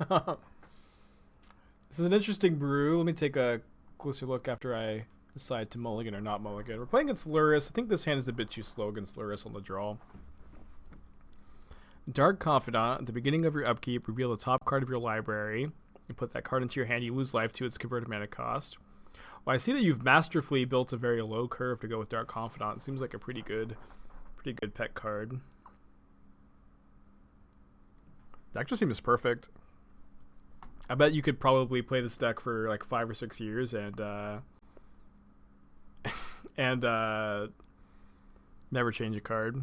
This is an interesting brew. Let me take a closer look after I decide to mulligan or not mulligan. We're playing against Luris. I think this hand is a bit too slow against Luris on the draw. Dark Confidant. At the beginning of your upkeep, reveal the top card of your library. You put that card into your hand. You lose life to its converted mana cost. Well, I see that you've masterfully built a very low curve to go with Dark Confidant. It seems like a pretty good pet card. The actually seems perfect. I bet you could probably play this deck for like 5 or 6 years and never change a card.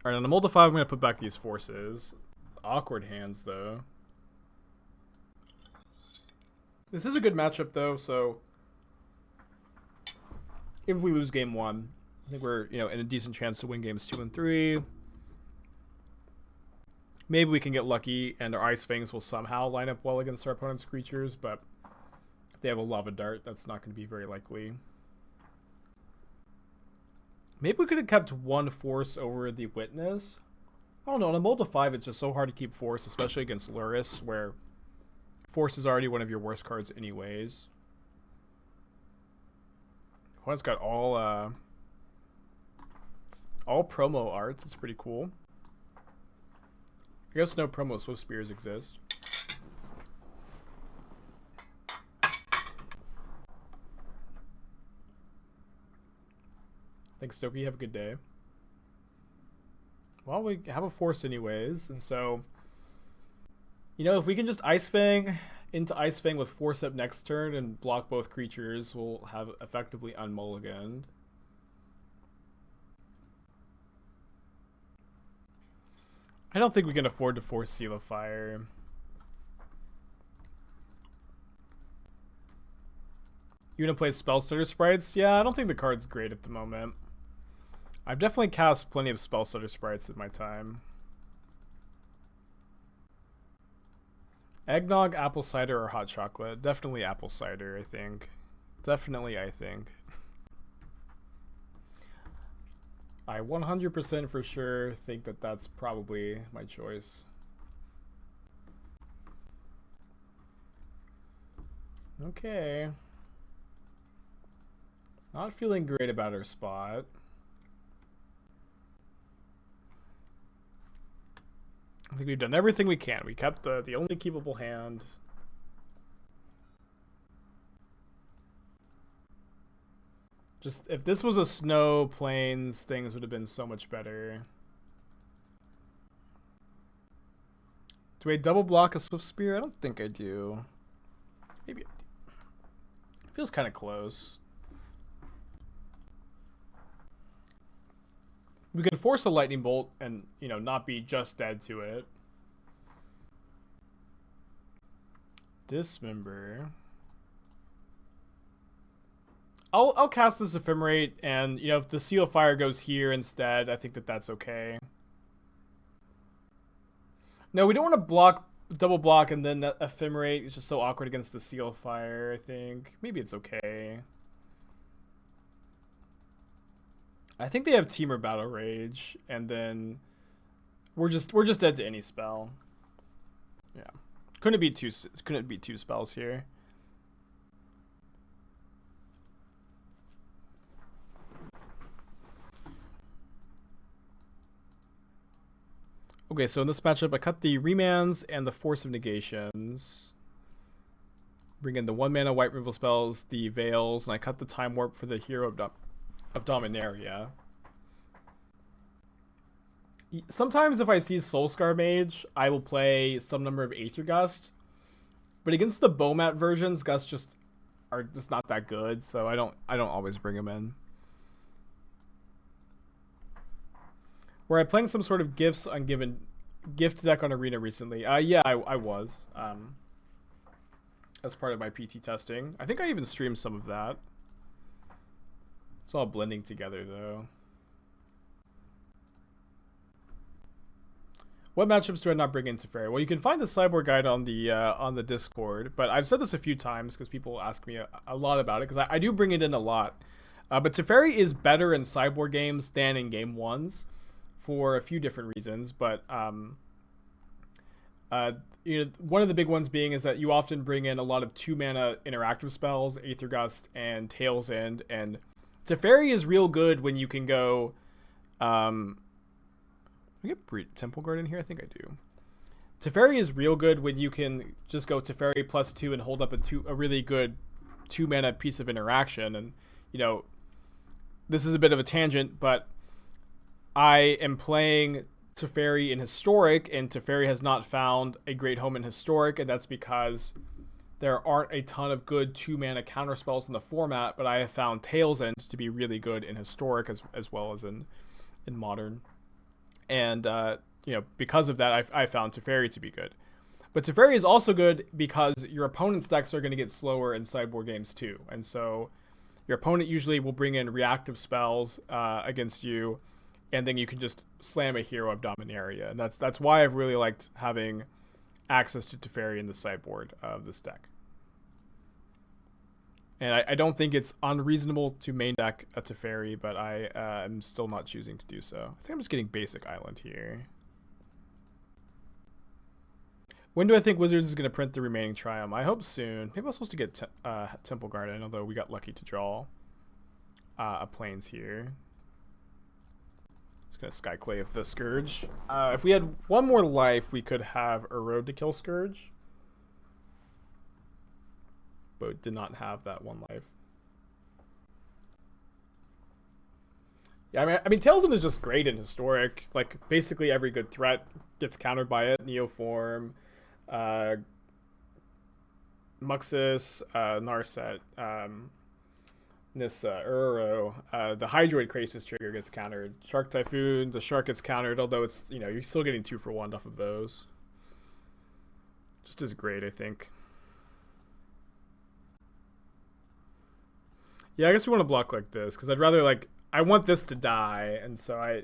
Alright, on the Mold of 5, I'm going to put back these forces. Awkward hands, though. This is a good matchup, though, so if we lose game 1, I think we're, in a decent chance to win games 2 and 3. Maybe we can get lucky and our Ice-Fangs will somehow line up well against our opponent's creatures, but if they have a Lava Dart, that's not going to be very likely. Maybe we could have kept 1 force over the Witness. I don't know, on a Mold of 5, it's just so hard to keep force, especially against Luris, where force is already one of your worst cards anyways. Opponent's got all promo arts. It's pretty cool. I guess no promo Swift Spears exist. Thanks, Stokey. Have a good day. Well, we have a force anyways, and so, if we can just Ice-Fang into Ice-Fang with force up next turn and block both creatures, we'll have effectively unmulliganed. I don't think we can afford to force Seal of Fire. You gonna play Spellstutter Sprites? Yeah, I don't think the card's great at the moment. I've definitely cast plenty of Spellstutter Sprites in my time. Eggnog, apple cider, or hot chocolate? Definitely apple cider, I think. Definitely, I think. I 100% for sure think that that's probably my choice. Okay. Not feeling great about our spot. I think we've done everything we can. We kept the only keepable hand. Just, if this was a snow plains, things would have been so much better. Do I double block a Swift Spear? I don't think I do. Maybe I do. Feels kind of close. We can force a Lightning Bolt and, not be just dead to it. Dismember. I'll cast this Ephemerate, and, if the Seal of Fire goes here instead, I think that that's okay. No, we don't want to double block, and then that Ephemerate is just so awkward against the Seal of Fire, I think. Maybe it's okay. I think they have Temur Battle Rage, and then we're just dead to any spell. Yeah, couldn't be two spells here. Okay, so in this matchup, I cut the Remands and the Force of Negations. Bring in the 1-mana white removal spells, the Veils, and I cut the Time Warp for the Hero of Dominaria. Sometimes if I see Soulscar Mage, I will play some number of Aether Gust. But against the Bomat versions, Gusts are just not that good, so I don't always bring them in. Were I playing some sort of gift deck on Arena recently? Yeah, I was. As part of my PT testing. I think I even streamed some of that. It's all blending together, though. What matchups do I not bring into Teferi? Well, you can find the Sideboard guide on the Discord, but I've said this a few times because people ask me a lot about it, because I do bring it in a lot. But Teferi is better in Sideboard games than in Game 1s for a few different reasons, but One of the big ones being is that you often bring in a lot of 2-mana interactive spells, Aether Gust and Tail's End, and Teferi is real good when you can go. I get Temple Guard in here. I think I do. Teferi is real good when you can just go Teferi +2 and hold up a really good 2-mana piece of interaction. And this is a bit of a tangent, but I am playing Teferi in Historic, and Teferi has not found a great home in Historic, and that's because there aren't a ton of good 2-mana counterspells in the format, but I have found Tail's End to be really good in Historic as well as in Modern. And, because of that, I found Teferi to be good. But Teferi is also good because your opponent's decks are going to get slower in sideboard games too. And so your opponent usually will bring in reactive spells against you, and then you can just slam a hero of Dominaria. And that's why I've really liked having access to Teferi in the sideboard of this deck. And I don't think it's unreasonable to main deck a Teferi, but I am still not choosing to do so. I think I'm just getting basic Island here. When do I think Wizards is going to print the remaining Triumph? I hope soon. Maybe I'm supposed to get Temple Garden, although we got lucky to draw a Plains here. It's going to Skyclave the Scourge. If we had one more life, we could have a Road to kill Scourge. But did not have that one life. Yeah, I mean, Tail's End is just great in Historic. Like, basically every good threat gets countered by it. Neoform, Muxus, Narset, Nissa, Uro. The Hydroid Crisis trigger gets countered. Shark Typhoon, the Shark gets countered, although it's, you're still getting 2 for 1 off of those. Just as great, I think. Yeah, I guess we want to block like this, because I'd rather, I want this to die, and so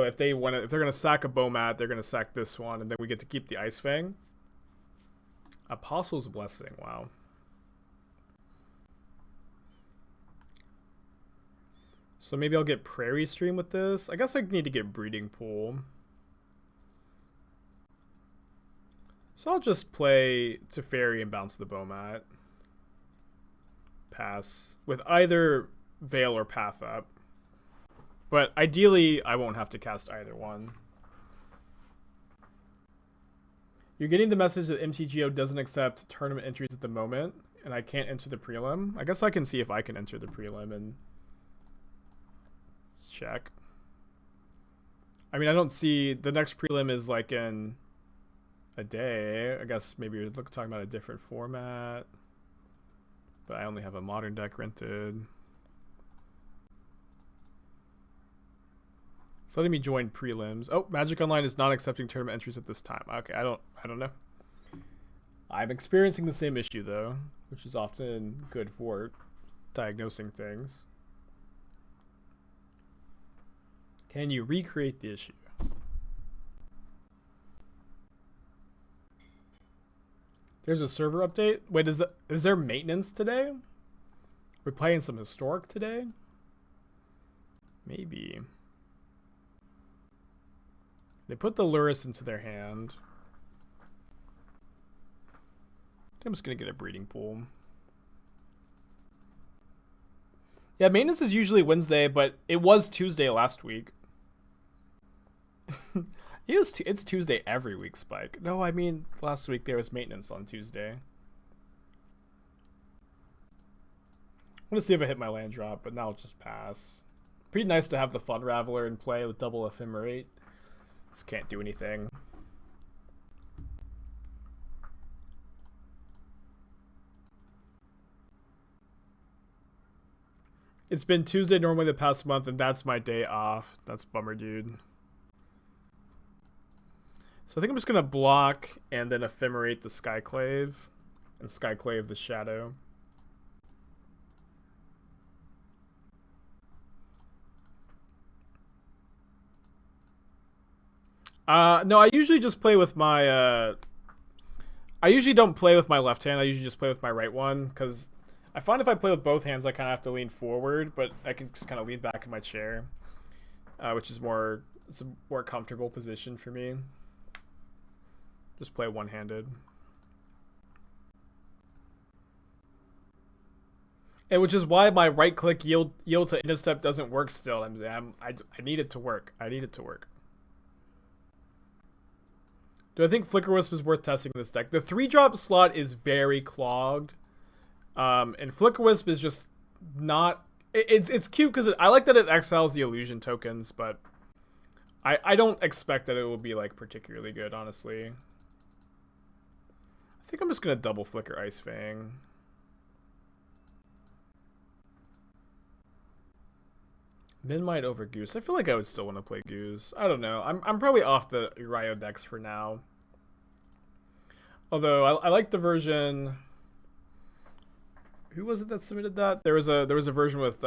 if they're gonna sack a Bomat, they're gonna sack this one, and then we get to keep the Ice-Fang. Apostle's Blessing, wow. So maybe I'll get Prairie Stream with this. I guess I need to get Breeding Pool. So I'll just play Teferi and bounce the Bomat. Pass with either Veil or Path Up. But ideally, I won't have to cast either one. You're getting the message that MTGO doesn't accept tournament entries at the moment, and I can't enter the prelim. I guess I can see if I can enter the prelim and check. I mean, I don't see the next prelim is in a day. I guess maybe you're talking about a different format. But I only have a Modern deck rented. It's letting me join prelims. Oh, Magic Online is not accepting tournament entries at this time. Okay, I don't know. I'm experiencing the same issue though, which is often good for diagnosing things. Can you recreate the issue? There's a server update. Wait, is there maintenance today? We're playing some Historic today? Maybe. They put the Lurrus into their hand. I'm just going to get a Breeding Pool. Yeah, maintenance is usually Wednesday, but it was Tuesday last week. It's Tuesday every week, Spike. No, I mean, last week there was maintenance on Tuesday. I want to see if I hit my land drop, but now I'll just pass. Pretty nice to have the Fun Raveler in play with double Ephemerate. Just can't do anything. It's been Tuesday normally the past month, and that's my day off. That's bummer, dude. So I think I'm just going to block and then Ephemerate the Skyclave and Skyclave the Shadow. No, I usually just play with my... I usually don't play with my left hand. I usually just play with my right one, because I find if I play with both hands, I kind of have to lean forward, but I can just kind of lean back in my chair, which is it's a more comfortable position for me. Just play one-handed. And which is why my right-click yield to intercept doesn't work still. I need it to work. I need it to work. Do I think Flicker Wisp is worth testing this deck? The 3-drop slot is very clogged. And Flicker Wisp is just not... It's cute because I like that it exiles the illusion tokens, but I don't expect that it will be like particularly good, honestly. I think I'm just going to double Flicker Ice-Fang. Min-Might over Goose. I feel like I would still want to play Goose. I don't know. I'm probably off the Uriah decks for now. Although I like the version. Who was it that submitted that? There was a version with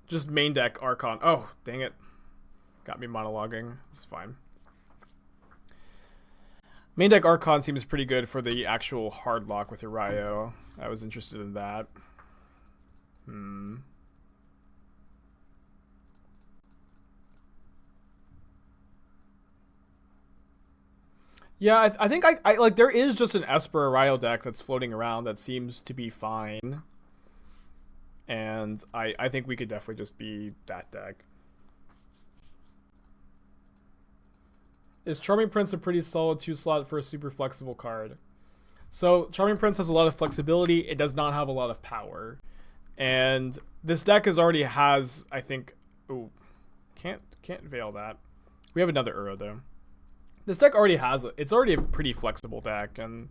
just main deck Archon. Oh, dang it. Got me monologuing. It's fine. Main deck Archon seems pretty good for the actual hard lock with Uriah. I was interested in that. Yeah, I think I like there is just an Esper Uriah deck that's floating around that seems to be fine. And I think we could definitely just be that deck. Is Charming Prince a pretty solid 2-slot for a super flexible card? So Charming Prince has a lot of flexibility. It does not have a lot of power. And this deck already has, I think... Oh, can't veil that. We have another Uro, though. This deck already has it's already a pretty flexible deck, and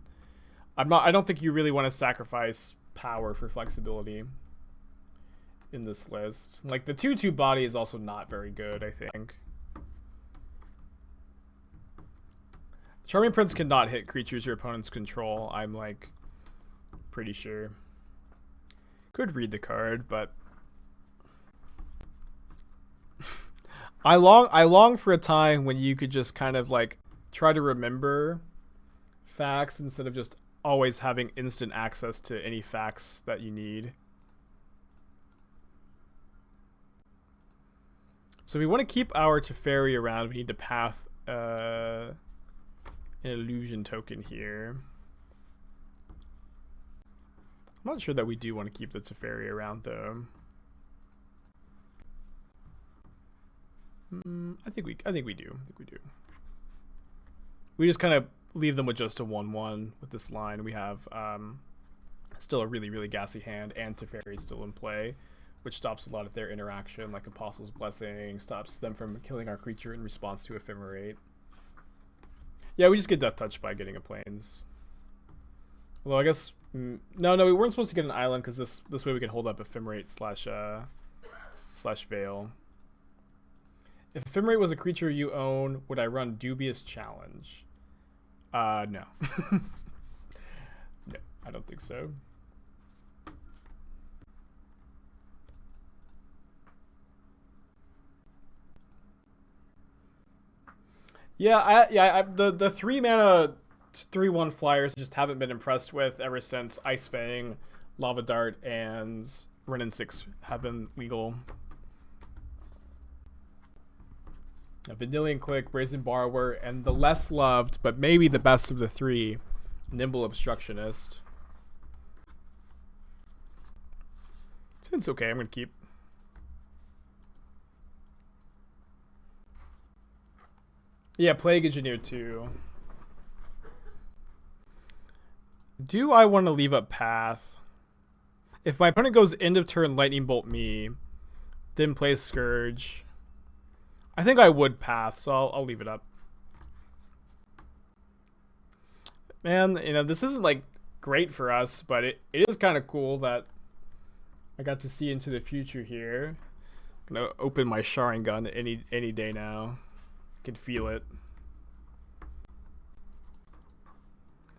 I don't think you really want to sacrifice power for flexibility in this list. Like the 2/2 body is also not very good, I think. Charming Prince cannot hit creatures your opponents control, I'm like pretty sure. Could read the card, but I long for a time when you could just kind of like try to remember facts instead of just always having instant access to any facts that you need. So we want to keep our Teferi around. We need to path an illusion token here. I'm not sure that we do want to keep the Teferi around though. I think we do. I think we do. We just kind of leave them with just a 1/1 with this line. We have still a really gassy hand, and Teferi still in play, which stops a lot of their interaction, like Apostle's Blessing, stops them from killing our creature in response to Ephemerate. Yeah, we just get Death Touch by getting a Plains. Although I guess no, we weren't supposed to get an island because this way we can hold up Ephemerate slash Veil. If Ephemerate was a creature you own, would I run Dubious Challenge? No. No, I don't think so. Yeah, the 3-mana 3/1 flyers just haven't been impressed with ever since Ice-Fang, Lava Dart, and Renin 6 have been legal. A Vanillion Click, Brazen Borrower, and the less loved, but maybe the best of the 3, Nimble Obstructionist. It's okay, I'm going to keep. Yeah, Plague Engineer too. Do I want to leave up Path? If my opponent goes end of turn Lightning Bolt me, then plays Scourge, I think I would Path, so I'll leave it up. Man, you know, this isn't like great for us, but it is kind of cool that I got to see into the future here. I'm gonna open my Sharingan any day now. Can feel it.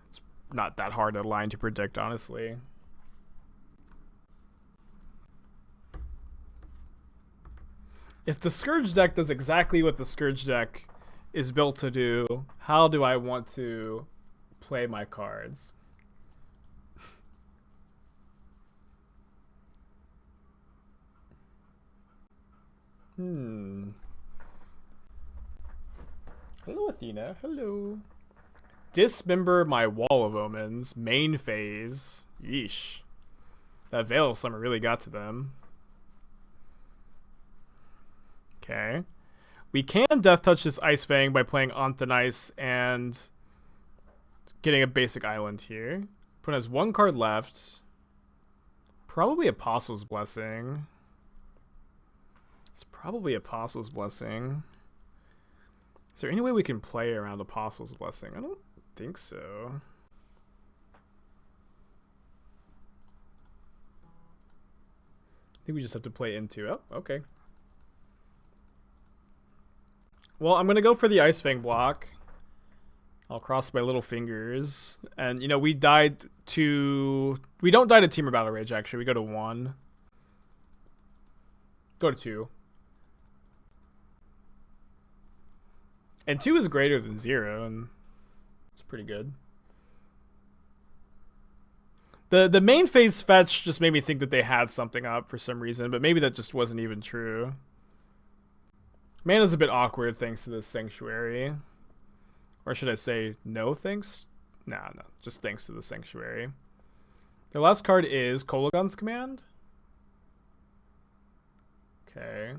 It's not that hard a line to predict, honestly. If the Scourge deck does exactly what the Scourge deck is built to do, how do I want to play my cards? Hello, Athena. Hello. Dismember my Wall of Omens. Main phase. Yeesh. That Veil of Summer really got to them. Okay. We can Death Touch this Ice-Fang by playing Anthonice and getting a basic island here. Opponent has one card left. Probably Apostle's Blessing. It's probably Apostle's Blessing. Is there any way we can play around Apostle's Blessing? I don't think so. I think we just have to play into it. Oh, okay. Well, I'm going to go for the Ice-Fang block. I'll cross my little fingers. And, you know, we died to... We don't die to Temur Battle Rage, actually. We go to 1. Go to 2. And 2 is greater than 0, and it's pretty good. The main phase fetch just made me think that they had something up for some reason, but maybe that just wasn't even true. Mana's a bit awkward thanks to this Sanctuary. Or should I say no thanks? Nah, no. Just thanks to the Sanctuary. Their last card is Kolaghan's Command. Okay.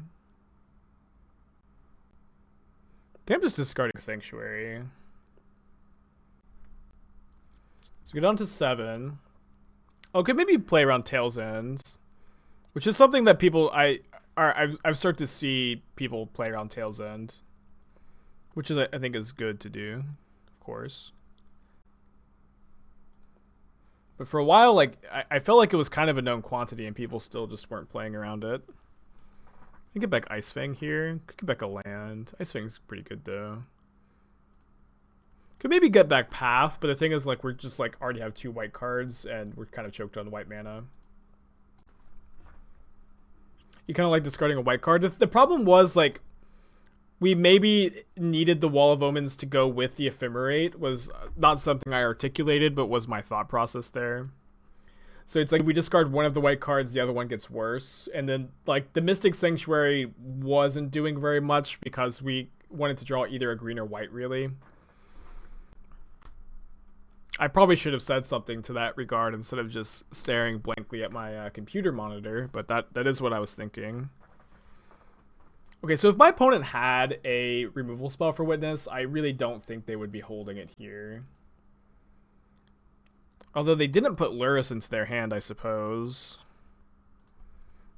I think I'm just discarding Sanctuary. So go down to 7. Okay, maybe play around Tail's End. Which is something that people... I've started to see people play around Tail's End, which is I think is good to do, of course. But for a while, like I felt like it was kind of a known quantity, and people still just weren't playing around it. I can get back Ice-Fang here. Could get back a land. Ice-Fang's pretty good though. Could maybe get back Path, but the thing is, like, we're just like already have 2 white cards, and we're kind of choked on white mana. You kind of like discarding a white card. The problem was, like, we maybe needed the Wall of Omens to go with the Ephemerate. Was not something I articulated, but was my thought process there. So it's like if we discard one of the white cards, the other one gets worse. And then, like, the Mystic Sanctuary wasn't doing very much because we wanted to draw either a green or white, really. I probably should have said something to that regard instead of just staring blankly at my computer monitor, but that is what I was thinking. Okay, so if my opponent had a removal spell for Witness, I really don't think they would be holding it here. Although they didn't put Lurrus into their hand, I suppose.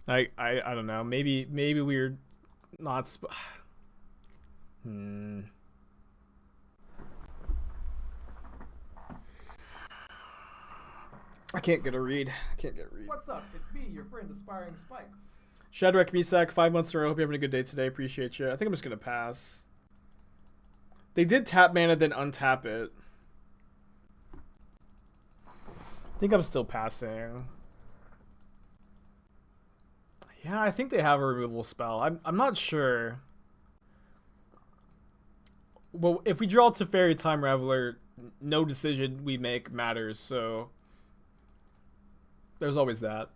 I don't know. Maybe we're not... I can't get a read. What's up? It's me, your friend, Aspiring Spike. Shadrach Misak, 5 months in a row. Hope you're having a good day today. Appreciate you. I think I'm just going to pass. They did tap mana, then untap it. I think I'm still passing. Yeah, I think they have a removal spell. I'm not sure. Well, if we draw Teferi Time Raveler, no decision we make matters, so... There's always that.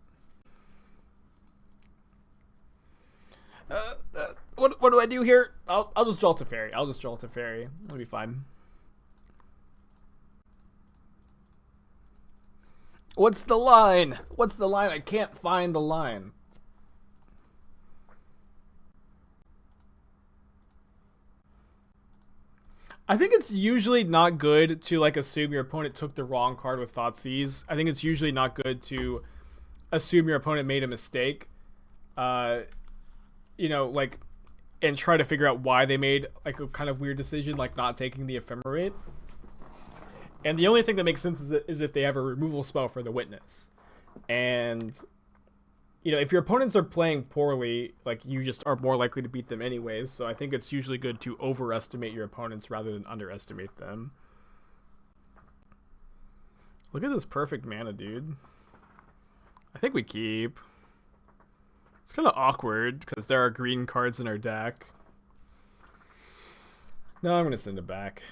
What do I do here? I'll just draw Teferi. It'll be fine. What's the line? I can't find the line. I think it's usually not good to, like, assume your opponent took the wrong card with Thoughtseize. I think it's usually not good to assume your opponent made a mistake. You know, like, and try to figure out why they made, like, a kind of weird decision, like not taking the Ephemerate. And the only thing that makes sense is if they have a removal spell for the Witness. And, you know, if your opponents are playing poorly, like, you just are more likely to beat them anyways. So I think it's usually good to overestimate your opponents rather than underestimate them. Look at this perfect mana, dude. I think we keep. It's kind of awkward because there are green cards in our deck. No, I'm going to send it back.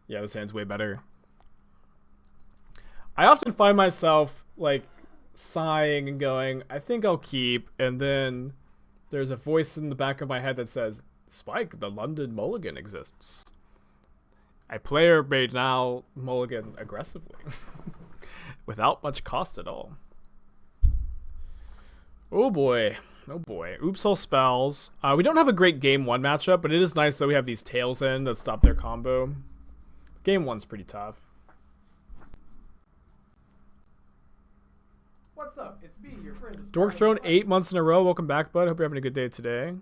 Yeah, this hand's way better. I often find myself, like, sighing and going, I think I'll keep, and then there's a voice in the back of my head that says, Spike, the London Mulligan exists. A player may now mulligan aggressively. Without much cost at all. Oh boy. Oh boy. Oops all spells. We don't have a great game 1 matchup, but it is nice that we have these tails in that stop their combo. Game 1's pretty tough. What's up? It's me, your friend. Dork Throne 8 months in a row. Welcome back, bud. Hope you're having a good day today.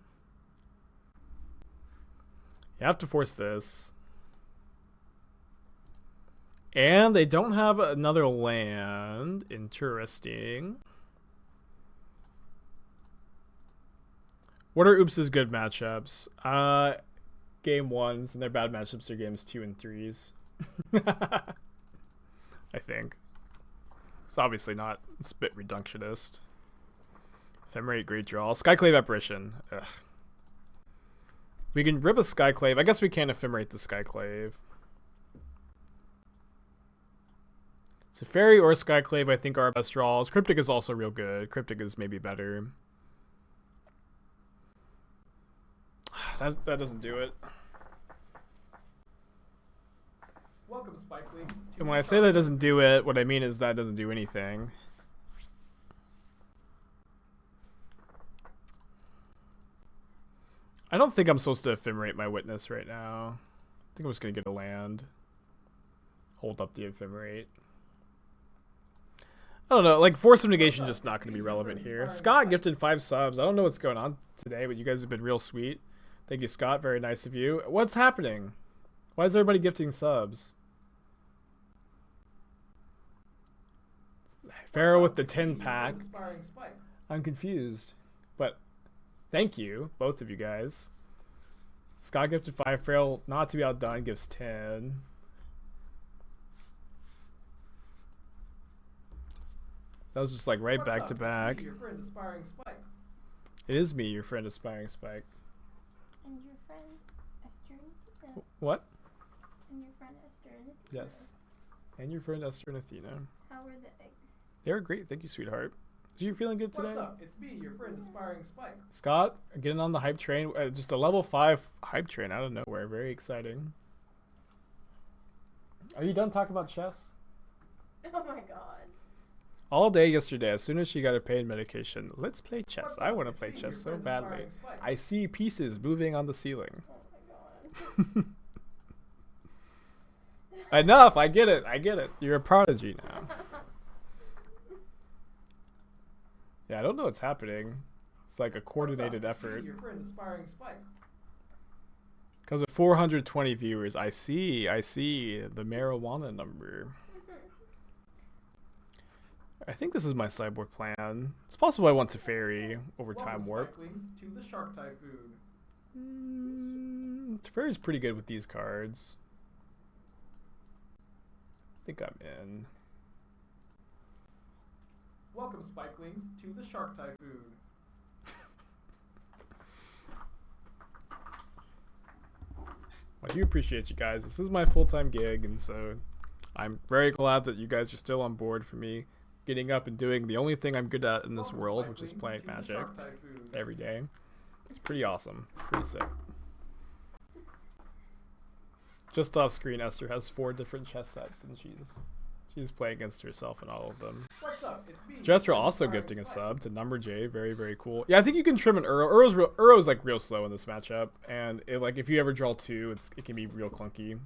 You have to force this. And they don't have another land. Interesting. What are Oops' good matchups? Game 1s, and their bad matchups are games 2 and 3s. I think. It's obviously not. It's a bit reductionist. Ephemerate, great draw. Skyclave Apparition. Ugh. We can rip a Skyclave. I guess we can't Ephemerate the Skyclave. Teferi or Skyclave, I think, are our best draws. Cryptic is also real good. Cryptic is maybe better. That doesn't do it. Welcome, Spikelings. And when I say that doesn't do it, what I mean is that doesn't do anything. I don't think I'm supposed to Ephemerate my Witness right now. I think I'm just going to get a land. Hold up the Ephemerate. I don't know, like, Force of Negation just not going to be relevant here. Scott gifted 5 subs. I don't know what's going on today, but you guys have been real sweet. Thank you, Scott. Very nice of you. What's happening? Why is everybody gifting subs? Pharaoh with the 10-pack. I'm confused. But thank you, both of you guys. Scott gifted 5. Pharaoh, not to be outdone, gives 10. That was just like right back to back. Your friend, Aspiring Spike. It is me, your friend, Aspiring Spike. And your friend, Esther and Athena. What? And your friend, Esther and Athena. Yes. And your friend, Esther and Athena. How were the eggs? They were great. Thank you, sweetheart. Are you feeling good today? What's up? It's me, your friend, Aspiring Spike. Scott, getting on the hype train. Just a level 5 hype train out of nowhere. Very exciting. Are you done talking about chess? Oh my god. All day yesterday, as soon as she got a pain medication, let's play chess. I want to play chess so badly. I see pieces moving on the ceiling. Oh my god. Enough, I get it. I get it. You're a prodigy now. Yeah, I don't know what's happening. It's like a coordinated effort. Your friend, Aspiring Spike. Because of 420 viewers, I see the marijuana number. I think this is my sideboard plan. It's possible I want Teferi over Time Warp. To the Shark Typhoon. Teferi's pretty good with these cards. I think I'm in. Welcome, Spikelings, to the Shark Typhoon. I do appreciate you guys. This is my full-time gig, and so I'm very glad that you guys are still on board for me getting up and doing the only thing I'm good at in this world, which is playing Magic every day. It's pretty awesome. Pretty sick. Just off screen, Esther has 4 different chess sets, and she's playing against herself in all of them. What's up? It's me. Jethro also gifting a sub to Number J. Very, very cool. Yeah, I think you can trim an Uro. Uro's like real slow in this matchup, and like if you ever draw 2, it can be real clunky.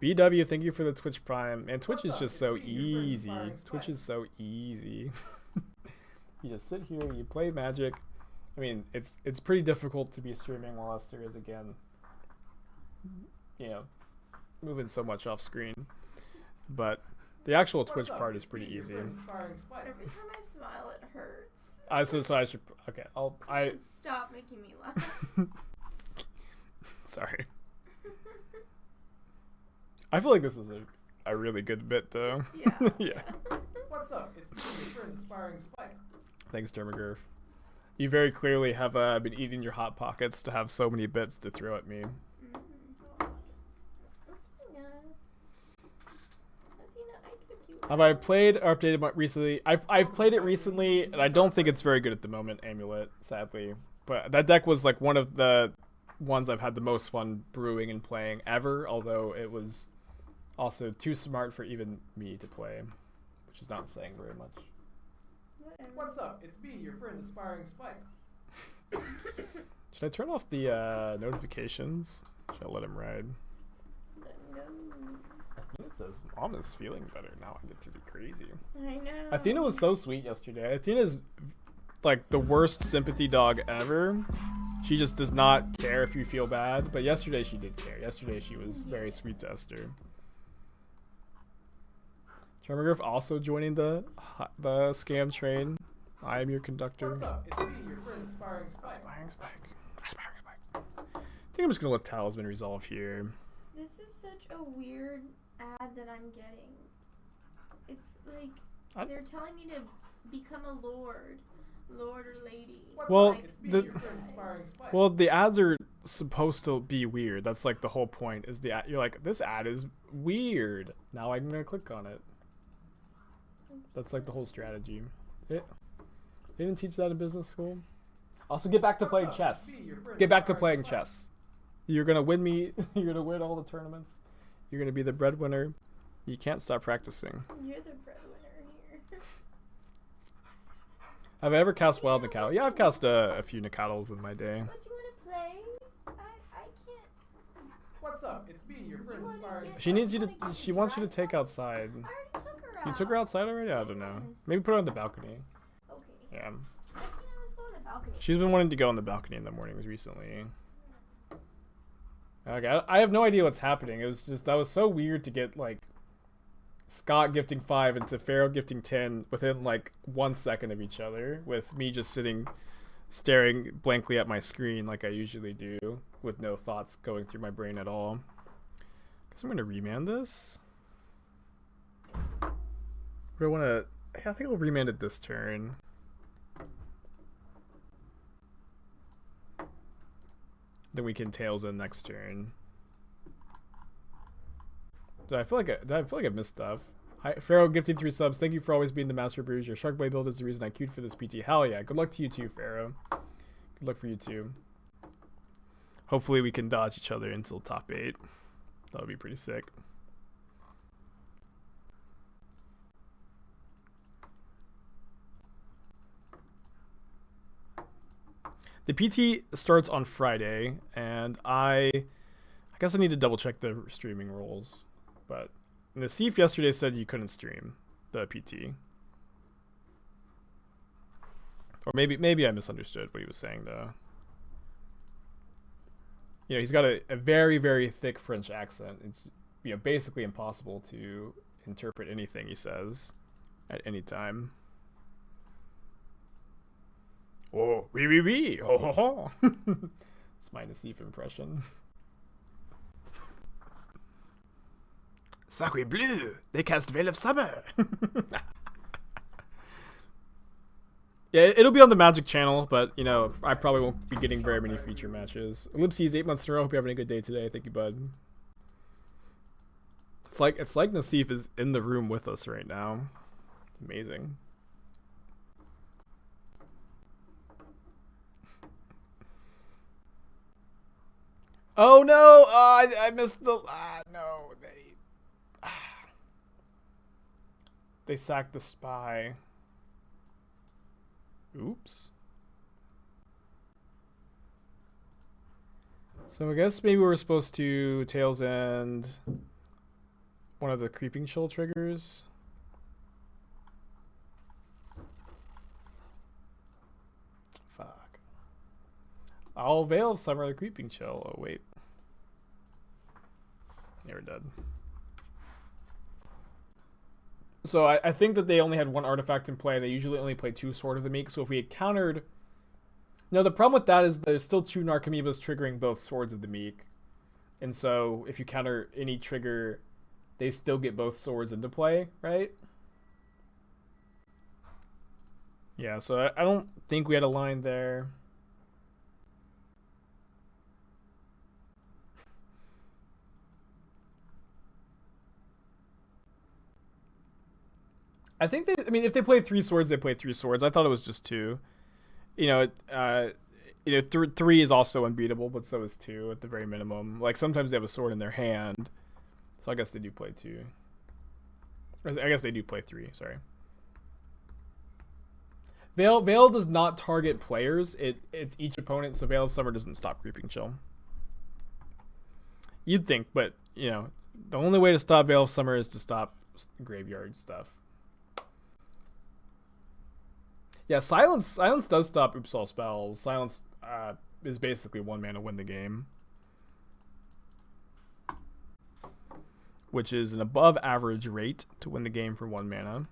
BW, thank you for the Twitch Prime. And Twitch is just so easy. Twitch is so easy. You just sit here, you play Magic. I mean, it's pretty difficult to be streaming while Esther is, again, you know, moving so much off screen. But the actual Twitch part is pretty easy. Every time I smile, it hurts. So I should, okay, You should stop making me laugh. Sorry. I feel like this is a really good bit, though. Yeah. Yeah. What's up? It's me, your friend, Aspiring Spike. Thanks, Dermagurf. You very clearly have been eating your hot pockets to have so many bits to throw at me. Have I played or updated recently? I've played it recently, and I don't think it's very good at the moment, Amulet, sadly. But that deck was like one of the ones I've had the most fun brewing and playing ever, although it was also too smart for even me to play, which is not saying very much. What's up? It's me, your friend Aspiring Spike. Should I turn off the notifications? Should I let him ride? No. Athena says, Mom is feeling better now. I get to be crazy. I know. Athena was so sweet yesterday. Athena's like the worst sympathy dog ever. She just does not care if you feel bad. But yesterday she did care. Yesterday she was very sweet to Esther. Charmagriff also joining the scam train. I am your conductor. What's up? It's me, your friend Aspiring Spike. Aspiring Spike. I think I'm just gonna let Talisman resolve here. This is such a weird ad that I'm getting. It's like they're telling me to become a lord or lady. What's Well, up? It's me, your friend Aspiring Spike. Well, the ads are supposed to be weird. That's like the whole point. Is the ad, you're like, this ad is weird. Now I'm gonna click on it. That's like the whole strategy. They didn't teach that in business school. Also, get back to playing chess. Get back to playing chess. You're gonna win me. You're gonna win all the tournaments. You're gonna be the breadwinner. You can't stop practicing. You're the breadwinner here. Have I ever cast Wild Nicatal? Yeah, I've cast a few Nicatals in my day. What, do you want to play? I can't. What's up? It's me, your friend Aspiring Spike. She needs you to. She wants you to take outside. I already took her out. You took her outside already? I don't know. Maybe put her on the balcony. Okay. Yeah. Let's go on the balcony. She's been wanting to go on the balcony in the mornings recently. Okay, I have no idea what's happening. It was just, that was so weird to get like Scott gifting 5 and Teferi gifting 10 within like 1 second of each other, with me just sitting staring blankly at my screen like I usually do, with no thoughts going through my brain at all. Guess I'm gonna remand this. But I wanna, I think I'll remand it this turn. Then we can Tails in next turn. I feel like I missed stuff. Hi, Pharaoh gifting 3 subs. Thank you for always being the master brews. Your Shark Blade build is the reason I queued for this PT. Hell yeah. Good luck to you too, Pharaoh. Good luck for you too. Hopefully we can dodge each other until top 8. That would be pretty sick. The PT starts on Friday, and I guess I need to double check the streaming rules. But Nassif yesterday said you couldn't stream the PT. Or maybe I misunderstood what he was saying though. You know, he's got a very, very thick French accent. It's, you know, basically impossible to interpret anything he says at any time. Oh, oui. Ho, ho, ho. It's my Nassif impression. Sacre bleu! They cast Veil of Summer! Yeah, it'll be on the Magic channel, but, you know, I probably won't be getting very many feature matches. Ellipses, 8 months in a row. Hope you're having a good day today. Thank you, bud. It's like Nassif is in the room with us right now. It's amazing. Oh no! I missed the. No, they sacked the spy. Oops. So I guess maybe we're supposed to Tails End one of the Creeping Chill triggers. Fuck. I'll Veil of Summer the Creeping Chill. Oh wait. Yeah, we're dead. So I think that they only had 1 artifact in play. They usually only play 2 Sword of the Meek. So if we had countered... No, the problem with that is there's still 2 Narcomoebas triggering both Swords of the Meek. And so if you counter any trigger, they still get both swords into play, right? Yeah, so I don't think we had a line there. I think if they play 3 swords, they play 3 swords. I thought it was just 2. You know, 3 is also unbeatable, but so is 2 at the very minimum. Like, sometimes they have a sword in their hand, so I guess they do play 2. I guess they do play 3, sorry. Veil does not target players. It's each opponent, so Veil of Summer doesn't stop Creeping Chill. You'd think, but, the only way to stop Veil of Summer is to stop graveyard stuff. Yeah, Silence does stop Oops All Spells. Silence is basically 1 mana win the game, which is an above average rate to win the game for 1 mana.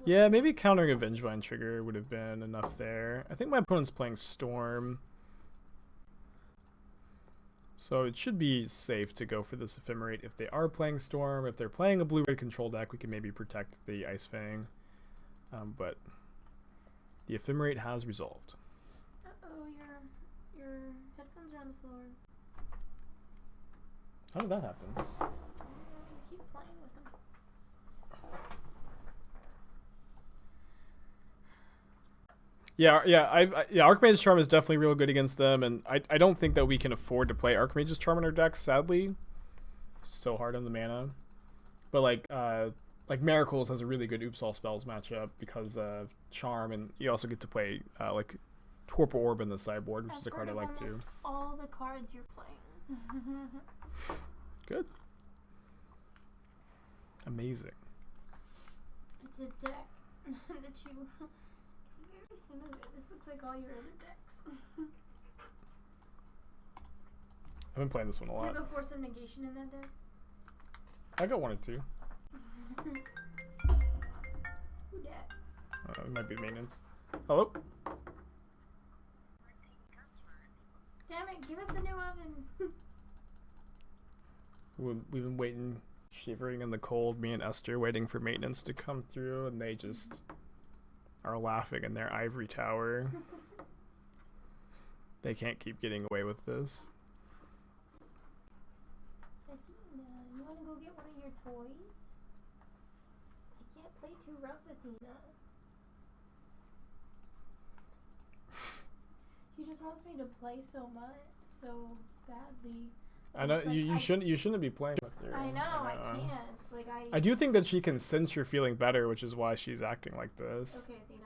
Yeah, maybe countering a Vengevine trigger would have been enough there. I think my opponent's playing Storm, so it should be safe to go for this Ephemerate if they are playing Storm. If they're playing a blue-red control deck, we can maybe protect the Ice-Fang. But the Ephemerate has resolved. Uh-oh, your headphones are on the floor. How did that happen? You keep playing with them. Yeah, Archmage's Charm is definitely real good against them, and I don't think that we can afford to play Archmage's Charm in our deck, sadly. It's so hard on the mana. But like Miracles has a really good Oops All Spells matchup because of Charm, and you also get to play like Torpor Orb in the sideboard, which is a card I like too. All the cards you're playing. Good. Amazing. It's a deck that you... It's very similar. This looks like all your other decks. I've been playing this one a lot. Do you have a Force of Negation in that deck? I got 1 or 2. Who dat? It might be maintenance. Hello? Damn it, give us a new oven. We've been waiting, shivering in the cold, me and Esther waiting for maintenance to come through, and they just are laughing in their ivory tower. They can't keep getting away with this. Athena, you want to go get one of your toys? I can't play too rough, Athena. He just wants me to play so badly. I know you shouldn't be playing with her. I know, I can't. Like I do think that she can sense you're feeling better, which is why she's acting like this. Okay, Athena.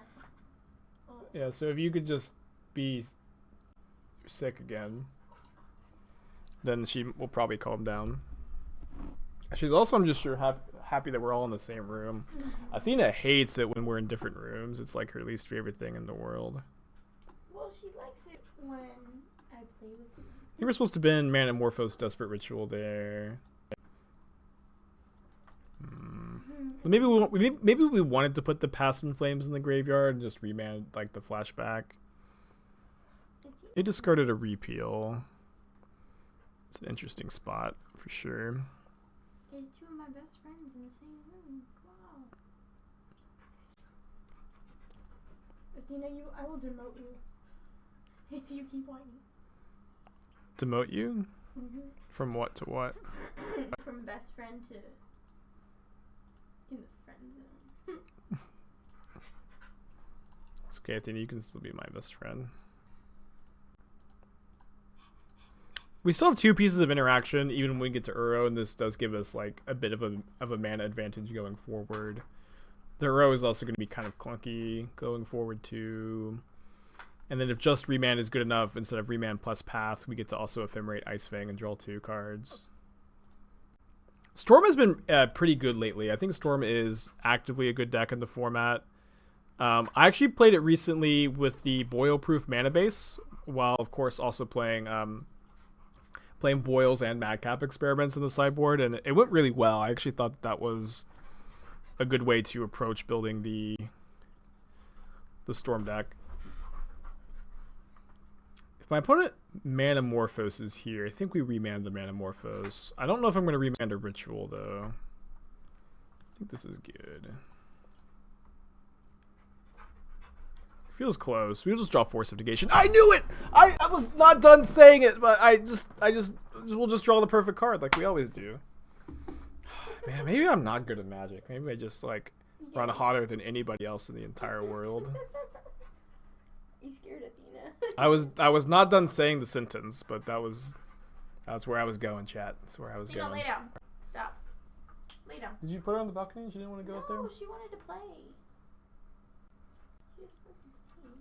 Oh. Yeah, so if you could just be sick again, then she will probably calm down. She's also, I'm just sure, happy that we're all in the same room. Athena hates it when we're in different rooms. It's like her least favorite thing in the world. Well, she likes it when I play with you. You were supposed to be in Manamorphose Desperate Ritual there. Maybe we wanted to put the Past in Flames in the graveyard and just remand like the flashback. It discarded a repeal. It's an interesting spot for sure. There's 2 of my best friends in the same room. Wow. Athena, I will demote you if you keep whining. Demote you? Mm-hmm. From what to what? From best friend to in the friend zone. It's okay, Athena, you can still be my best friend. We still have 2 pieces of interaction even when we get to Uro, and this does give us like a bit of a mana advantage going forward. The Uro is also going to be kind of clunky going forward too. And then if just Remand is good enough, instead of Remand plus Path, we get to also Ephemerate Ice-Fang and draw 2 cards. Storm has been pretty good lately. I think Storm is actively a good deck in the format. I actually played it recently with the Boil-proof mana base, while of course also playing Boils and Madcap experiments in the sideboard, and it went really well. I actually thought that was a good way to approach building the Storm deck. If my opponent Manamorphoses here, I think we remand the Manamorphose. I don't know if I'm going to remand a Ritual, though. I think this is good. Feels close. We'll just draw Force of Negation. I knew it! I was not done saying it, but we'll just draw the perfect card like we always do. Man, maybe I'm not good at Magic. Maybe I just like run hotter than anybody else in the entire world. You scared Athena. I was not done saying the sentence, but that's where I was going, chat. That's where I was Athena, going. lay down. Stop. Lay down. Did you put her on the balcony? She didn't want to go up there? No, she wanted to play. She was supposed to play.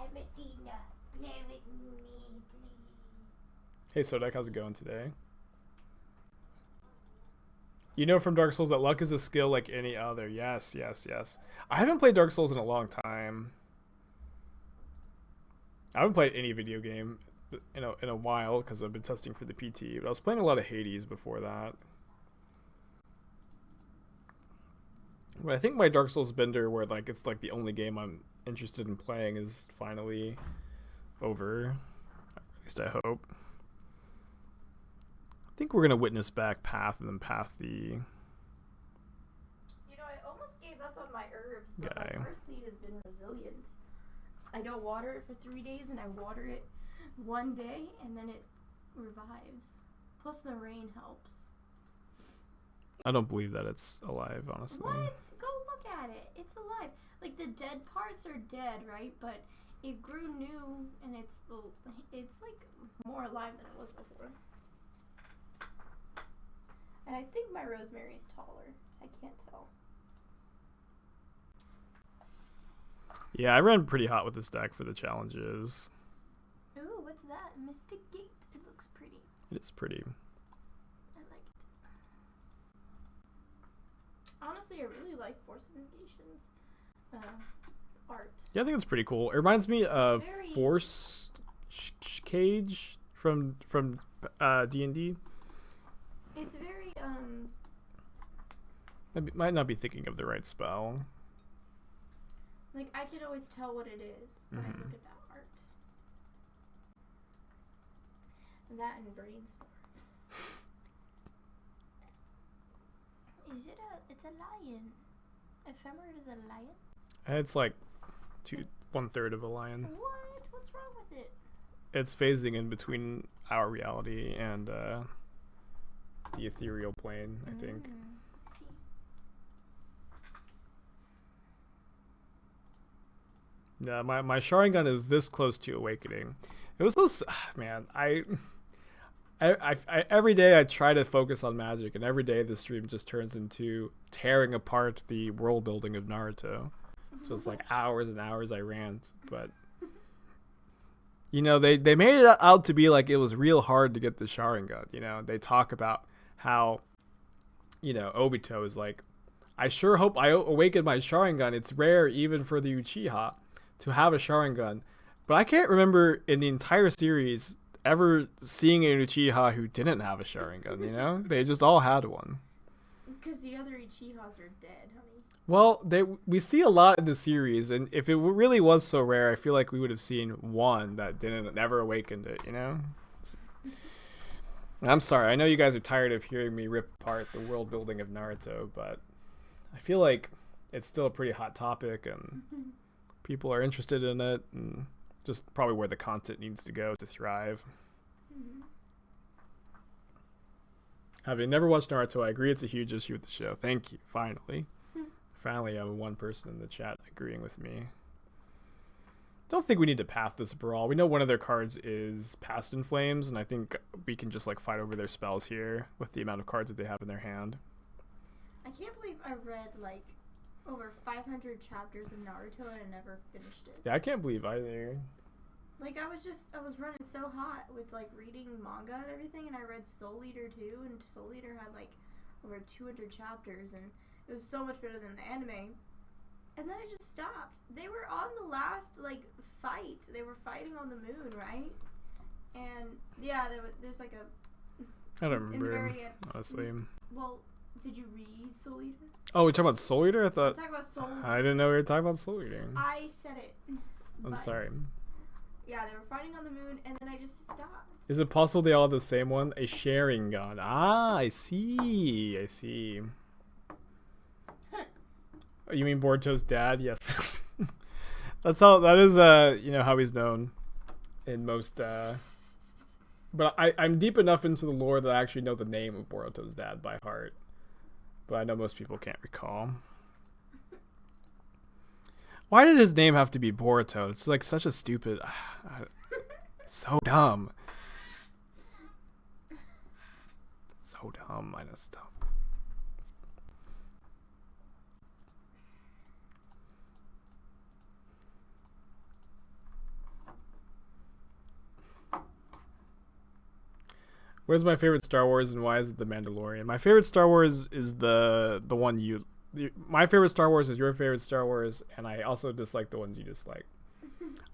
Athena, play with me, please. Hey Sodek, how's it going today? You know from Dark Souls that luck is a skill like any other. Yes, yes, yes. I haven't played Dark Souls in a long time. I haven't played any video game in a while because I've been testing for the PT. But I was playing a lot of Hades before that. But I think my Dark Souls bender, where like it's like the only game I'm interested in playing, is finally over. At least I hope. I think we're gonna witness back Path and then Path the. You know, I almost gave up on my herbs, but Guy. my first lead has been resilient. I don't water it for 3 days, and I water it one day, and then it revives. Plus, the rain helps. I don't believe that it's alive, honestly. What? Go look at it. It's alive. Like, the dead parts are dead, right? But it grew new, and it's like more alive than it was before. And I think my rosemary is taller. I can't tell. Yeah, I ran pretty hot with this deck for the challenges. Ooh, what's that? Mystic Gate. It looks pretty. It is pretty. I like it. Honestly, I really like Force of Negation's art. Yeah, I think it's pretty cool. It reminds me of very- Force Cage from D&D. It's very Might not be thinking of the right spell. like I can always tell what it is when I look at that art. That and Brainstorm. Is it it's a lion. Ephemerate is a lion? It's like 1/3 of a lion. What? What's wrong with it? It's phasing in between our reality and the ethereal plane, I think. I see. Yeah, my Sharingan is this close to awakening. It was so man. I every day I try to focus on magic, and every day the stream just turns into tearing apart the world building of Naruto. Just like hours and hours I rant, but you know they made it out to be like it was real hard to get the Sharingan. You know, they talk about how, you know, Obito is like, I sure hope I awaken my Sharingan. It's rare even for the Uchiha to have a Sharingan. But I can't remember in the entire series ever seeing an Uchiha who didn't have a Sharingan, you know? They just all had one. Because the other Uchihas are dead, honey. Well, we see a lot in the series, and if it really was so rare, I feel like we would have seen one that never awakened it, you know? I'm sorry, I know you guys are tired of hearing me rip apart the world building of Naruto, but I feel like it's still a pretty hot topic, and people are interested in it, and just probably where the content needs to go to thrive. Having never watched Naruto, I agree it's a huge issue with the show. Thank you, finally. Finally, I have one person in the chat agreeing with me. Don't think we need to path this brawl. We know one of their cards is Past in Flames, and I think we can just like fight over their spells here with the amount of cards that they have in their hand. I can't believe I read like over 500 chapters of Naruto and I never finished it. Yeah, I can't believe either. Like I was running so hot with like reading manga and everything, and I read Soul Eater too, and Soul Eater had like over 200 chapters, and it was so much better than the anime. And then I just stopped. They were on the last like fight. They were fighting on the moon, right? And yeah, there's like a. I don't remember, in the very end, honestly. Well, did you read Soul Eater? Oh, we're talking about Soul Eater? I thought. Talk about Soul Eater. I didn't know we were talking about Soul Eater. I said it. I'm but sorry. Yeah, they were fighting on the moon, and then I just stopped. Is it possible they all have the same one? A sharing gun. Ah, I see. I see. Oh, you mean Boruto's dad? Yes. That is you know how he's known in most But I'm deep enough into the lore that I actually know the name of Boruto's dad by heart. But I know most people can't recall. Why did his name have to be Boruto? It's like such a stupid... so dumb. So dumb. I just dumb. What is my favorite Star Wars and why is it The Mandalorian? My favorite Star Wars is the one you... My favorite Star Wars is your favorite Star Wars, and I also dislike the ones you dislike.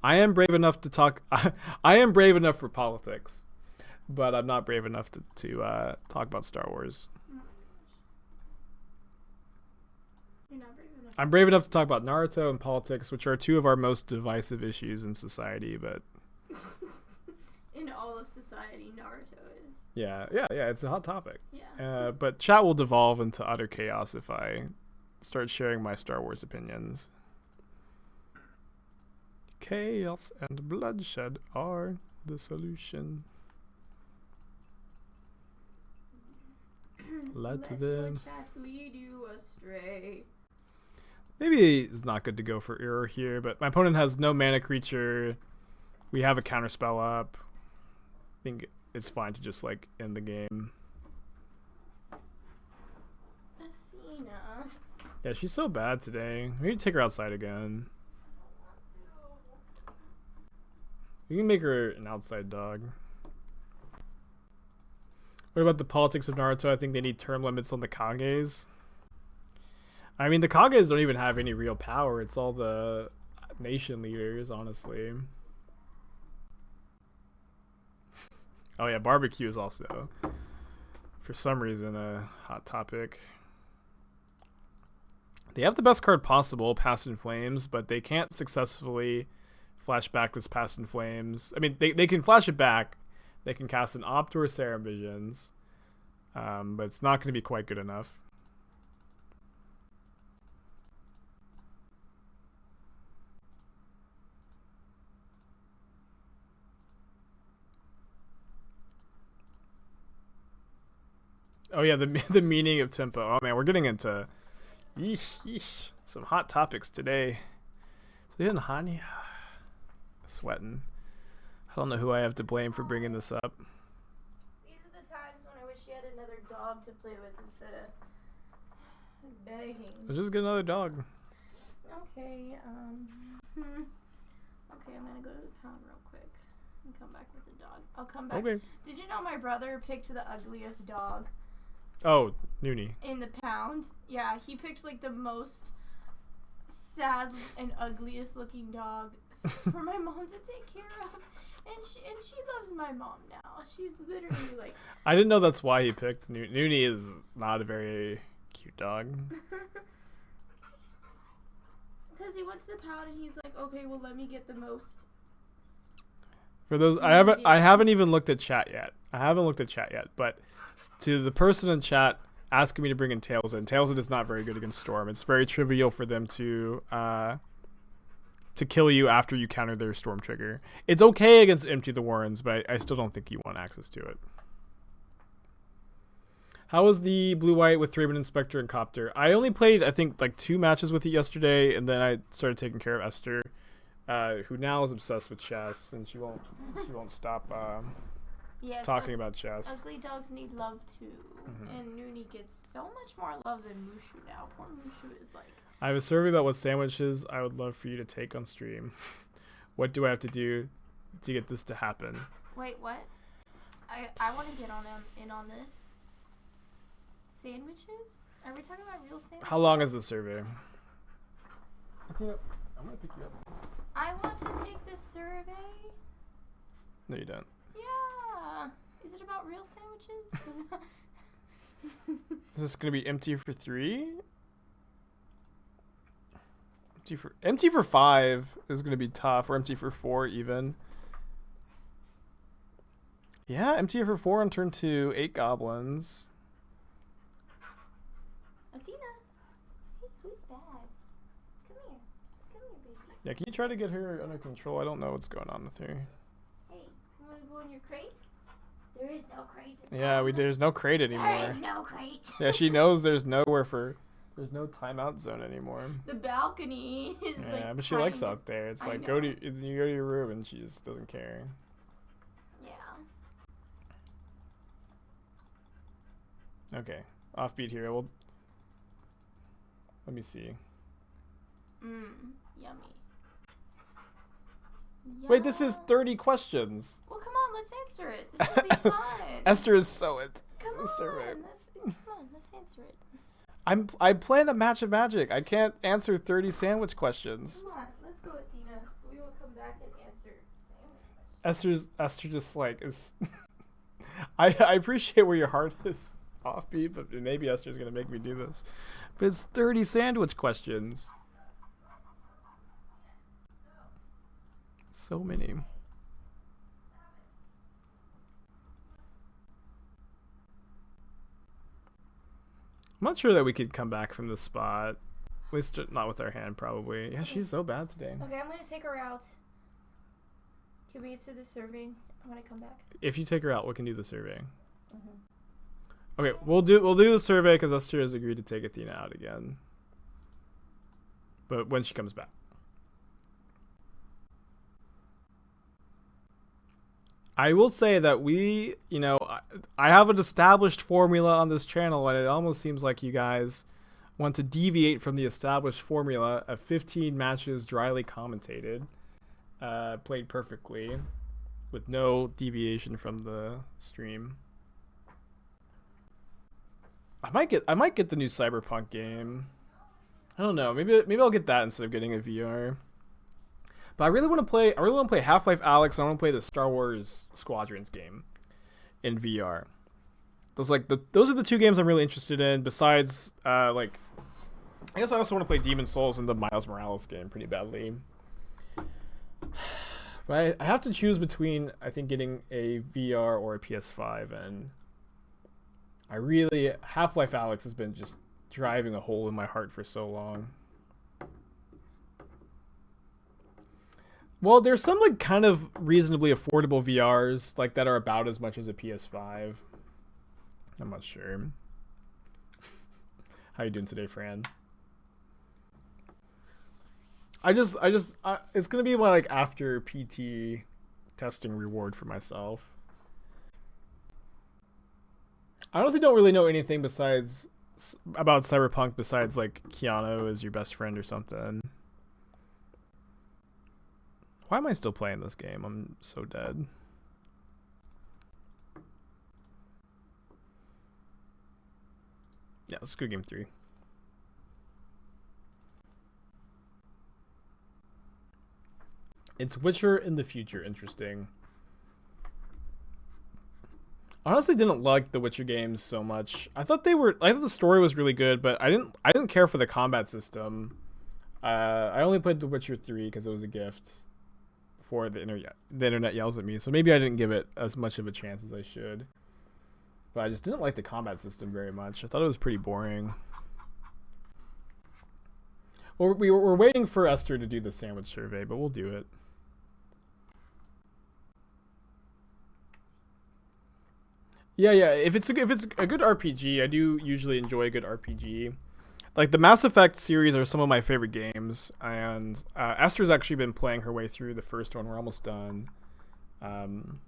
I am brave enough to talk... I am brave enough for politics, but I'm not brave enough to talk about Star Wars. You're not brave enough. I'm brave enough to talk about Naruto and politics, which are two of our most divisive issues in society, but... In all of society, Naruto is. Yeah, it's a hot topic. Yeah. But chat will devolve into utter chaos if I start sharing my Star Wars opinions. Chaos and bloodshed are the solution. Let them... your chat lead you astray. Maybe it's not good to go for error here, but my opponent has no mana creature. We have a counterspell up. I think it's fine to just like end the game. Athena. Yeah, she's so bad today. We need to take her outside again. We can make her an outside dog. What about the politics of Naruto? I think they need term limits on the Kages. I mean, the Kages don't even have any real power. It's all the nation leaders, honestly. Oh yeah, barbecue is also, for some reason, a hot topic. They have the best card possible, Past in Flames, but they can't successfully flash back this Past in Flames. I mean, they can flash it back. They can cast an Opt or Serum Visions, but it's not going to be quite good enough. Oh yeah, the meaning of tempo. Oh man, we're getting into some hot topics today. So in honey, sweating. I don't know who I have to blame for bringing this up. These are the times when I wish you had another dog to play with instead of begging. Let's just get another dog. Okay, okay, I'm gonna go to the pound real quick and come back with a dog. I'll come back. Okay. Did you know my brother picked the ugliest dog? Oh, Noonie. In the pound? Yeah, he picked like the most sad and ugliest looking dog for my mom to take care of. And she loves my mom now. She's literally like... I didn't know that's why he picked Noonie. Is not a very cute dog. Because he went to the pound and he's like, okay, well let me get the most... For those, I haven't even looked at chat yet. But to the person in chat asking me to bring in Tailsin is not very good against Storm. It's very trivial for them to kill you after you counter their Storm trigger. It's okay against Empty the Warrens, but I still don't think you want access to it. How was the blue-white with Thraben Inspector and Copter? I only played, I think, like 2 matches with it yesterday, and then I started taking care of Esther, who now is obsessed with chess, and she won't stop talking about chess. Ugly dogs need love too, and Noonie gets so much more love than Mushu now. Poor Mushu is like... I have a survey about what sandwiches I would love for you to take on stream. What do I have to do to get this to happen? Wait, what? I want to get in on this. Sandwiches? Are we talking about real sandwiches? How long is the survey? I'm gonna pick you up. I want to take this survey. No, you don't. Yeah. Is it about real sandwiches? Is this gonna be empty for 3? Empty for 5 is gonna be tough, or empty for 4 even. Yeah, empty for 4 on turn 2, 8 goblins. Athena. Hey, who's dad? Come here, baby. Yeah, can you try to get her under control? I don't know what's going on with her. Hey, you wanna go in your crate? There is no crate. Yeah, there's no crate anymore. There is no crate. Yeah, she knows there's no timeout zone anymore. The balcony is Yeah, but she likes out there. It's like you go to your room and she just doesn't care. Yeah. Okay, offbeat here. Well, let me see. Yummy. Wait, this is 30 questions. Well, come on, let's answer it. This will be fun. Esther is so it. Come on, let's answer it. I planned a match of Magic. I can't answer 30 sandwich questions. Come on, let's go, Athena. We will come back and answer sandwich questions. Esther just like is. I appreciate where your heart is offbeat, but maybe Esther's gonna make me do this. But it's 30 sandwich questions. So many. I'm not sure that we could come back from this spot. At least not with our hand, probably. Yeah, she's so bad today. Okay, I'm gonna take her out. Can we answer the survey when I come back? If you take her out, we can do the survey. Okay, we'll do the survey because Esther has agreed to take Athena out again. But when she comes back. I will say that I have an established formula on this channel, and it almost seems like you guys want to deviate from the established formula of 15 matches dryly commentated, played perfectly, with no deviation from the stream. I might get the new Cyberpunk game. I don't know. Maybe I'll get that instead of getting a VR. But I really want to play Half-Life Alyx. I want to play the Star Wars Squadrons game in VR. Those are the two games I'm really interested in. Besides, I guess I also want to play Demon's Souls and the Miles Morales game pretty badly. But I have to choose between, I think, getting a VR or a PS5, and Half-Life Alyx has been just driving a hole in my heart for so long. Well, there's some kind of reasonably affordable VRs that are about as much as a PS5. I'm not sure. How you doing today, Fran? It's gonna be my after PT testing reward for myself. I honestly don't really know anything about Cyberpunk besides Keanu is your best friend or something. Why am I still playing this game? I'm so dead. Yeah, let's go game 3. It's Witcher in the future. Interesting. I honestly didn't like the Witcher games so much. I thought the story was really good, but I didn't care for the combat system. I only played The Witcher 3 because it was a gift. Before the internet yells at me, so maybe I didn't give it as much of a chance as I should. But I just didn't like the combat system very much. I thought it was pretty boring. Well, we're waiting for Esther to do the sandwich survey, but we'll do it. Yeah. If it's a good RPG, I do usually enjoy a good RPG. The Mass Effect series are some of my favorite games, and Esther's actually been playing her way through the first one. We're almost done. And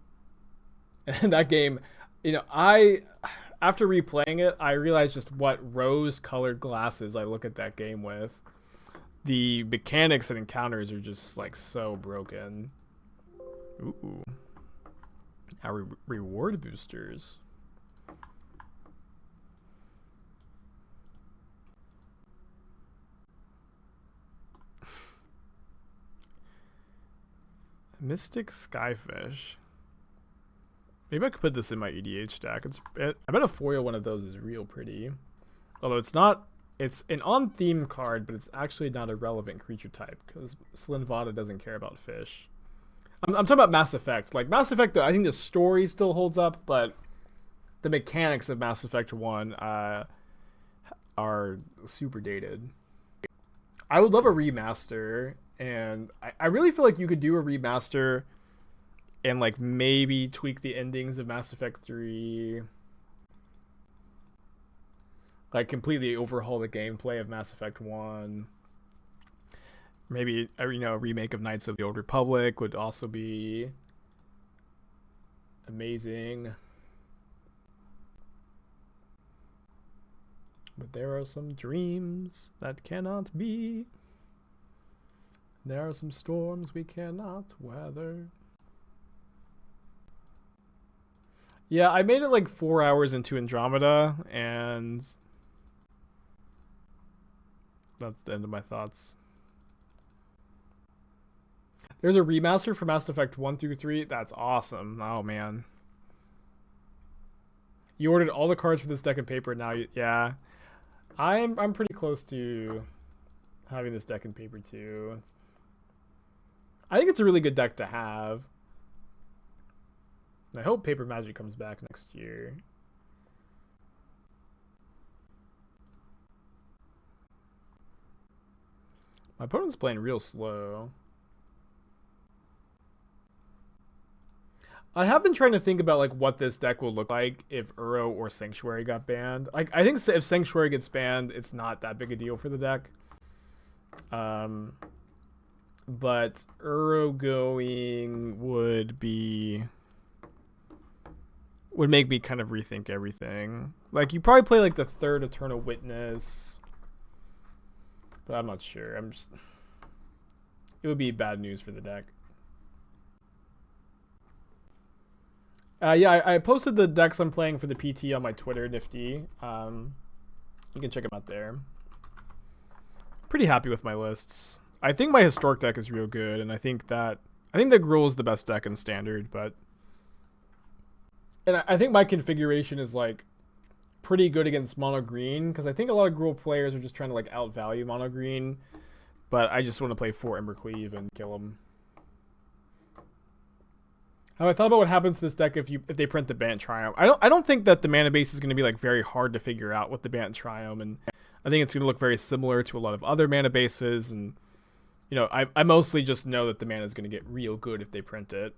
that game, after replaying it, I realized just what rose-colored glasses I look at that game with. The mechanics and encounters are just so broken. Ooh. Our reward boosters. Mystic Skyfish. Maybe I could put this in my EDH deck. I bet a foil one of those is real pretty. Although it's not. It's an on-theme card, but it's actually not a relevant creature type because Slinvada doesn't care about fish. I'm talking about Mass Effect. Mass Effect, I think the story still holds up, but the mechanics of Mass Effect 1 are super dated. I would love a remaster. And I really feel like you could do a remaster and like maybe tweak the endings of Mass Effect 3. Like completely overhaul the gameplay of Mass Effect 1. Maybe a remake of Knights of the Old Republic would also be amazing. But there are some dreams that cannot be. There are some storms we cannot weather. Yeah, I made it like 4 hours into Andromeda, and that's the end of my thoughts. There's a remaster for Mass Effect 1 through 3. That's awesome. Oh, man. You ordered all the cards for this deck of paper now. Yeah. I'm pretty close to having this deck and paper too. I think it's a really good deck to have. I hope Paper Magic comes back next year. My opponent's playing real slow. I have been trying to think about like what this deck will look like if Uro or Sanctuary got banned. Like I think if Sanctuary gets banned, it's not that big a deal for the deck. But Uro going would make me kind of rethink everything. Like you probably play like the third Eternal Witness, but I'm not sure. It would be bad news for the deck. Yeah, I posted the decks I'm playing for the PT on my Twitter, Nifty. You can check them out there. Pretty happy with my lists. I think my Historic deck is real good, and I think the Gruul is the best deck in Standard, and I think my configuration is like pretty good against mono green, because I think a lot of Gruul players are just trying to like outvalue mono green, but I just want to play 4 Embercleave and kill them. I thought about what happens to this deck if they print the Bant Triome. I don't think that the mana base is going to be like very hard to figure out with the Bant Triome, and I think it's going to look very similar to a lot of other mana bases. And I mostly just know that the mana is going to get real good if they print it.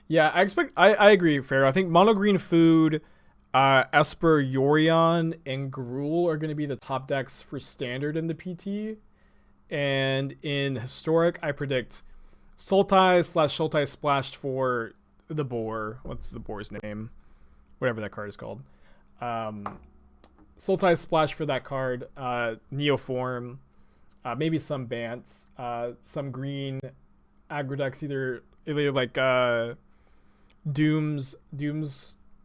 Yeah, I agree, Pharaoh. I think mono green food, Esper, Yorion, and Gruul are going to be the top decks for Standard in the PT. And in Historic, I predict Sultai/Sultai Splashed for the Boar. What's the Boar's name? Whatever that card is called. Sultai Splash for that card. Neoform. Maybe some Bant. Some green aggro decks, either like Doom's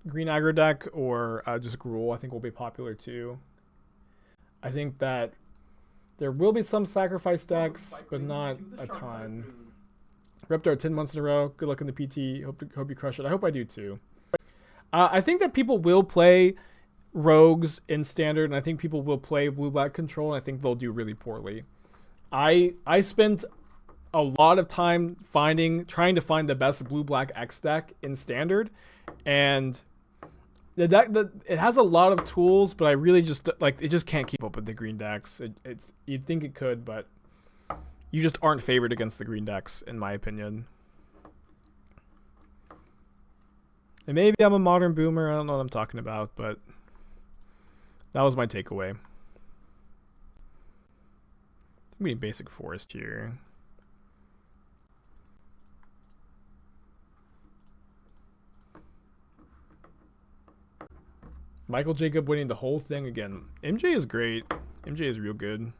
green aggro deck or just Gruul, I think will be popular too. I think that there will be some sacrifice decks, but not a ton. Reptar 10 months in a row. Good luck in the PT. Hope you crush it. I hope I do too. I think that people will play rogues in Standard, and I think people will play blue-black control, and I think they'll do really poorly. I spent a lot of time trying to find the best blue-black X deck in Standard, and the deck it has a lot of tools, but I really just it just can't keep up with the green decks. You'd think it could, but you just aren't favored against the green decks, in my opinion. And maybe I'm a modern boomer. I don't know what I'm talking about, but that was my takeaway. We need basic forest here. Michael Jacob winning the whole thing again. MJ is great. MJ is real good.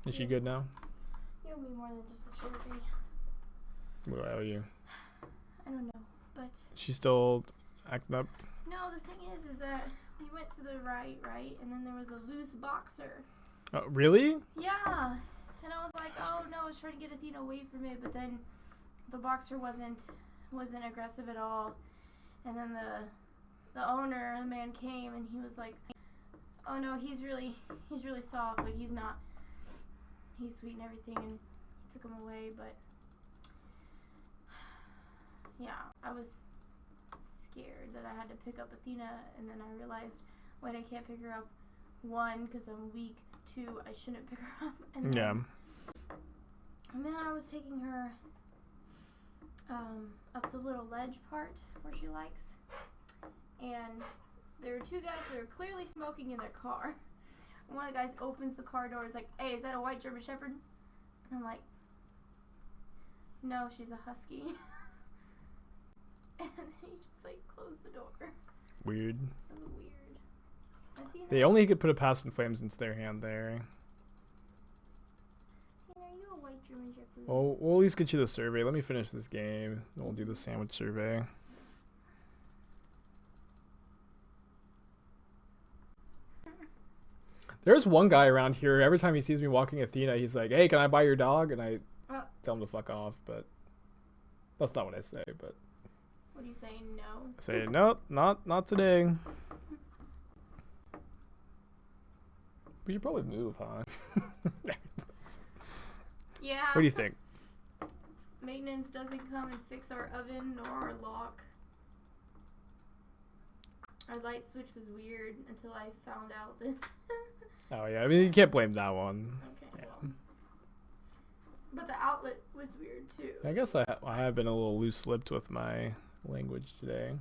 Is she good now? You owe me more than just a survey. What do I owe you? I don't know, but She's still acting up? no, the thing is that we went to the right, and then there was a loose boxer. Oh, really? Yeah, and I was like, oh no, I was trying to get Athena away from it, but then the boxer wasn't aggressive at all, and then the owner, the man came, and he was like, oh no, he's really soft, like he's sweet and everything, and he took him away, but yeah, I was scared that I had to pick up Athena, and then I realized, wait, I can't pick her up, 1, because I'm weak, 2, I shouldn't pick her up. And then I was taking her up the little ledge part where she likes. And there were 2 guys that were clearly smoking in their car. And one of the guys opens the car door and is like, "Hey, is that a white German Shepherd?" And I'm like, "No, she's a husky." And then he just like closed the door. Weird. It was weird. They only could put a Pass in Flames into their hand there. Are you a white German Shepherd? Well, we'll at least get you the survey. Let me finish this game. Then we'll do the sandwich survey. There's one guy around here, every time he sees me walking Athena, he's like, "Hey, can I buy your dog?" And I tell him to fuck off, but that's not what I say, but... What do you say, no? I say, nope, not today. We should probably move, huh? Yeah. What do you think? Maintenance doesn't come and fix our oven nor our lock. Our light switch was weird until I found out that... Oh, yeah. I mean, you can't blame that one. Okay, yeah. well. But the outlet was weird, too. I guess I have been a little loose-lipped with my language today.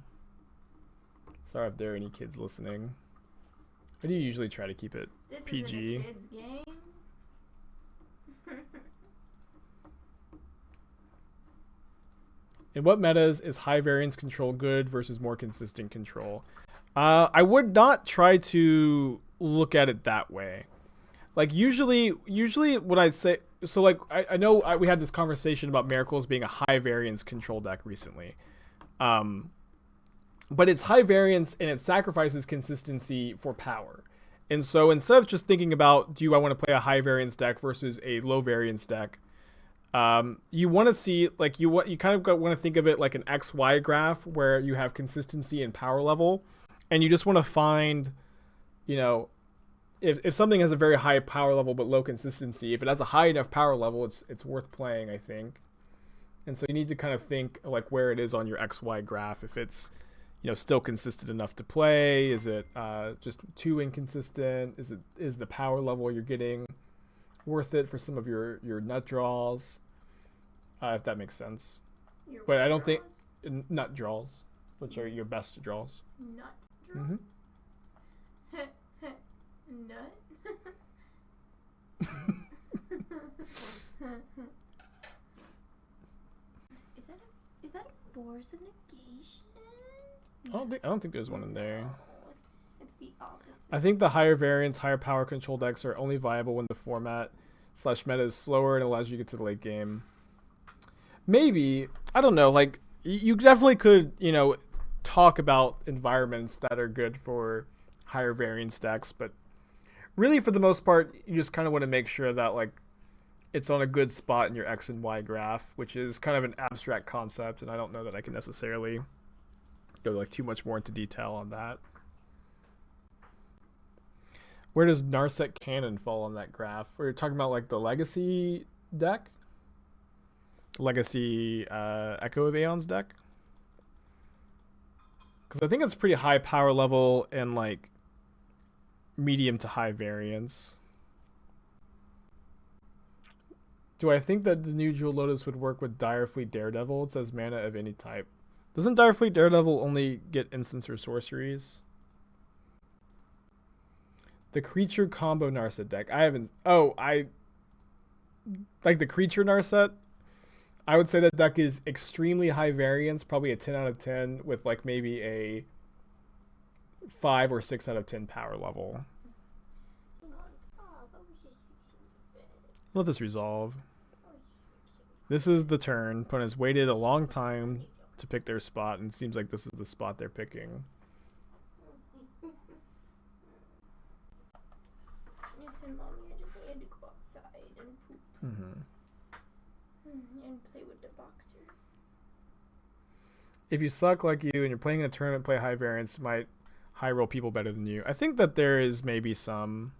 Sorry if there are any kids listening. I do usually try to keep it this PG. Isn't a kid's game. In what metas is high variance control good versus more consistent control? I would not try to look at it that way. Like usually what I'd say, so like I know we had this conversation about Miracles being a high variance control deck recently. But it's high variance and it sacrifices consistency for power. And so instead of just thinking about, do I want to play a high variance deck versus a low variance deck, you want to see, like, you kind of want to think of it like an XY graph where you have consistency and power level, and you just want to find, you know, if something has a very high power level but low consistency, if it has a high enough power level, it's worth playing, I think. And so you need to kind of think like where it is on your XY graph. If it's, you know, still consistent enough to play, is it just too inconsistent? Is the power level you're getting worth it for some of your nut draws, if that makes sense. But I don't think nut draws, which are your best draws. Nut draws. Nut. Is that a Force of Negation? I don't think there's one in there. It's the opposite. I think the higher variance, higher power control decks are only viable when the format / meta is slower and allows you to get to the late game. Maybe, I don't know, like, you definitely could, you know, talk about environments that are good for higher variance decks, but really for the most part, you just kind of want to make sure that, like, it's on a good spot in your X and Y graph, which is kind of an abstract concept, and I don't know that I can necessarily go like too much more into detail on that. Where does Narset Cannon fall on that graph? We're talking about like the Legacy deck? Legacy Echo of Aeons deck? Because I think it's pretty high power level and like medium to high variance. Do I think that the new Jewel Lotus would work with Direfleet Daredevil? It says mana of any type. Doesn't Direfleet Daredevil only get instants or sorceries? The creature combo Narset deck. I haven't... Oh, I... Like the creature Narset? I would say that deck is extremely high variance. Probably a 10 out of 10 with like maybe a 5 or 6 out of 10 power level. Let this resolve. This is the turn. Opponents waited a long time to pick their spot, and it seems like this is the spot they're picking. Listen, Mommy, I just needed to go outside and poop. And play with the boxer. If you suck like you and you're playing in a tournament, play high variance, might high roll people better than you. I think that there is maybe some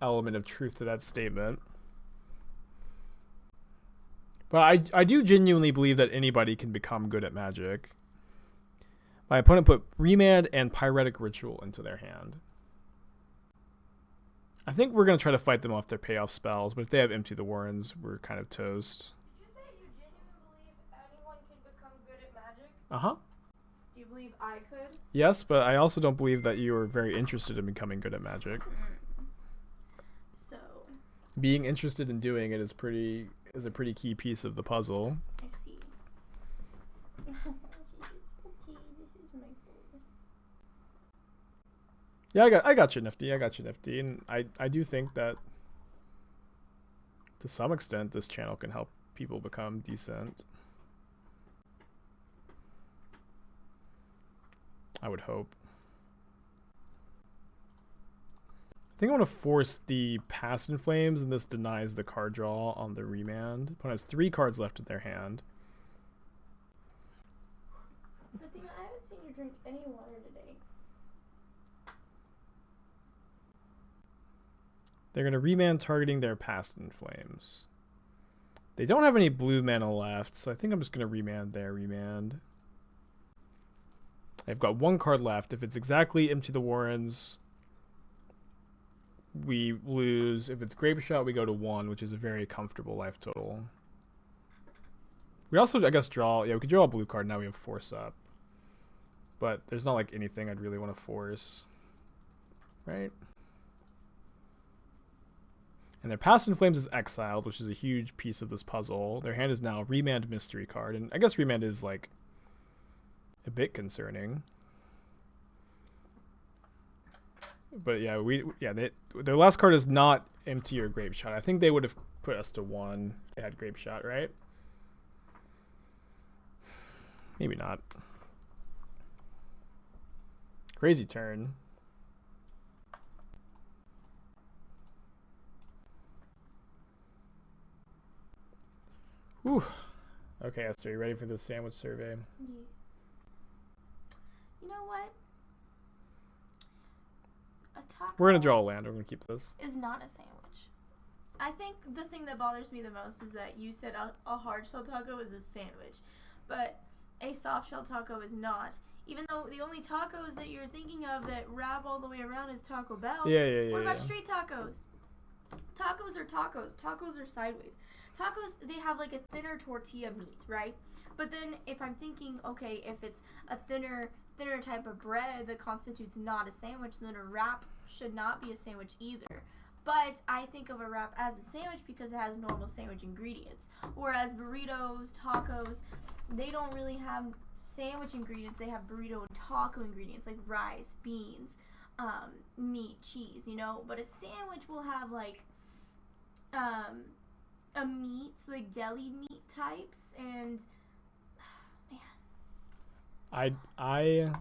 element of truth to that statement. But I do genuinely believe that anybody can become good at Magic. My opponent put Remand and Pyretic Ritual into their hand. I think we're going to try to fight them off their payoff spells, but if they have Empty the Warrens, we're kind of toast. Did you say you genuinely believe anyone can become good at magic? Uh-huh. Do you believe I could? Yes, but I also don't believe that you are very interested in becoming good at magic. So... Being interested in doing it is a pretty key piece of the puzzle. I see. Oh, Jesus. Okay, this is my fault. Yeah, I got you, Nifty. And I do think that to some extent this channel can help people become decent. I would hope. I think I want to force the Past in Flames, and this denies the card draw on the Remand. Opponent has 3 cards left in their hand. I think I haven't seen you drink any water today. They're going to Remand targeting their Past in Flames. They don't have any blue mana left, so I think I'm just going to Remand their Remand. They've got 1 card left. If it's exactly Empty the Warrens, we lose. If it's Grape Shot, we go to 1, which is a very comfortable life total. We also, I guess, draw... Yeah, we could draw a blue card. Now we have Force up. But there's not, like, anything I'd really want to force. Right? And their Past in Flames is exiled, which is a huge piece of this puzzle. Their hand is now Remand Mystery card. And I guess Remand is, like, a bit concerning. But yeah, their last card is not Empty or Grape Shot. I think they would have put us to 1 if they had Grape Shot, right? Maybe not. Crazy turn. Whew. Okay, Esther, you ready for this sandwich survey? Yeah. You know what? A taco We're going to draw a land. We're going to keep this. is not a sandwich. I think the thing that bothers me the most is that you said a hard shell taco is a sandwich, but a soft shell taco is not. Even though the only tacos that you're thinking of that wrap all the way around is Taco Bell. Yeah. What about street tacos? Tacos are tacos. Tacos are sideways. Tacos, they have like a thinner tortilla meat, right? But then if I'm thinking, okay, if it's a thinner type of bread that constitutes not a sandwich, then a wrap should not be a sandwich either. But I think of a wrap as a sandwich because it has normal sandwich ingredients. Whereas burritos, tacos, they don't really have sandwich ingredients. They have burrito and taco ingredients like rice, beans, meat, cheese, you know. But a sandwich will have like a meat, like deli meat types, and man. I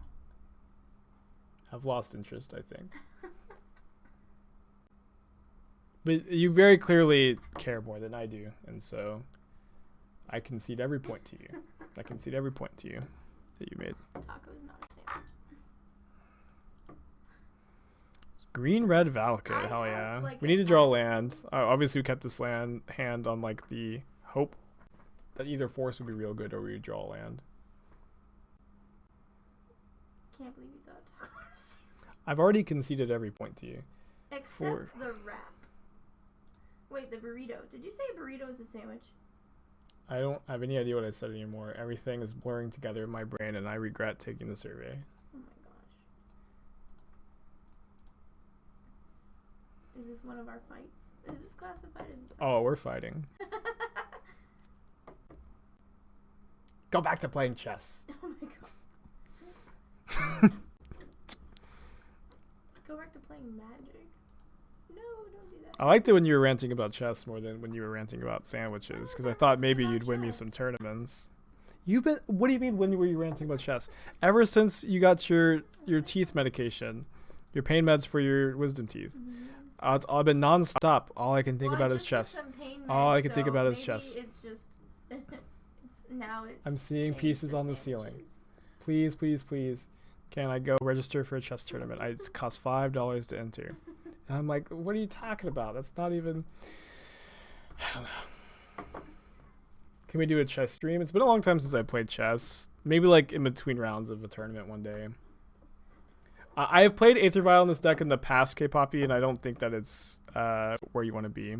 have lost interest, I think. But you very clearly care more than I do, and so I concede every point to you. That you made. Taco is not a sandwich. Green-red Valakut, hell yeah. Like, we need to draw a land. Obviously, we kept this hand on like the hope that either Force would be real good or we would draw a land. Can't believe you thought taco was a sandwich. I've already conceded every point to you. Except the wrap. Wait, the burrito. Did you say burrito is a sandwich? I don't have any idea what I said anymore. Everything is blurring together in my brain, and I regret taking the survey. Oh my gosh. Is this one of our fights? Is this classified as a fight? Oh, we're fighting. Go back to playing chess. Oh my god. Go back to playing Magic. No, don't do that. I liked it when you were ranting about chess more than when you were ranting about sandwiches, because I thought maybe you'd win me some tournaments. What do you mean when were you ranting about chess? Ever since you got your teeth medication, your pain meds for your wisdom teeth. It's all been non-stop. All I can think about is chess. All I can think about is chess. It's just I'm seeing pieces on the ceiling. Please, please, please. Can I go register for a chess tournament? It costs $5 to enter. And I'm like, what are you talking about? That's not even... I don't know. Can we do a chess stream? It's been a long time since I played chess. Maybe like in between rounds of a tournament one day. I have played Aether Vial in this deck in the past, K-Poppy, and I don't think that it's where you want to be.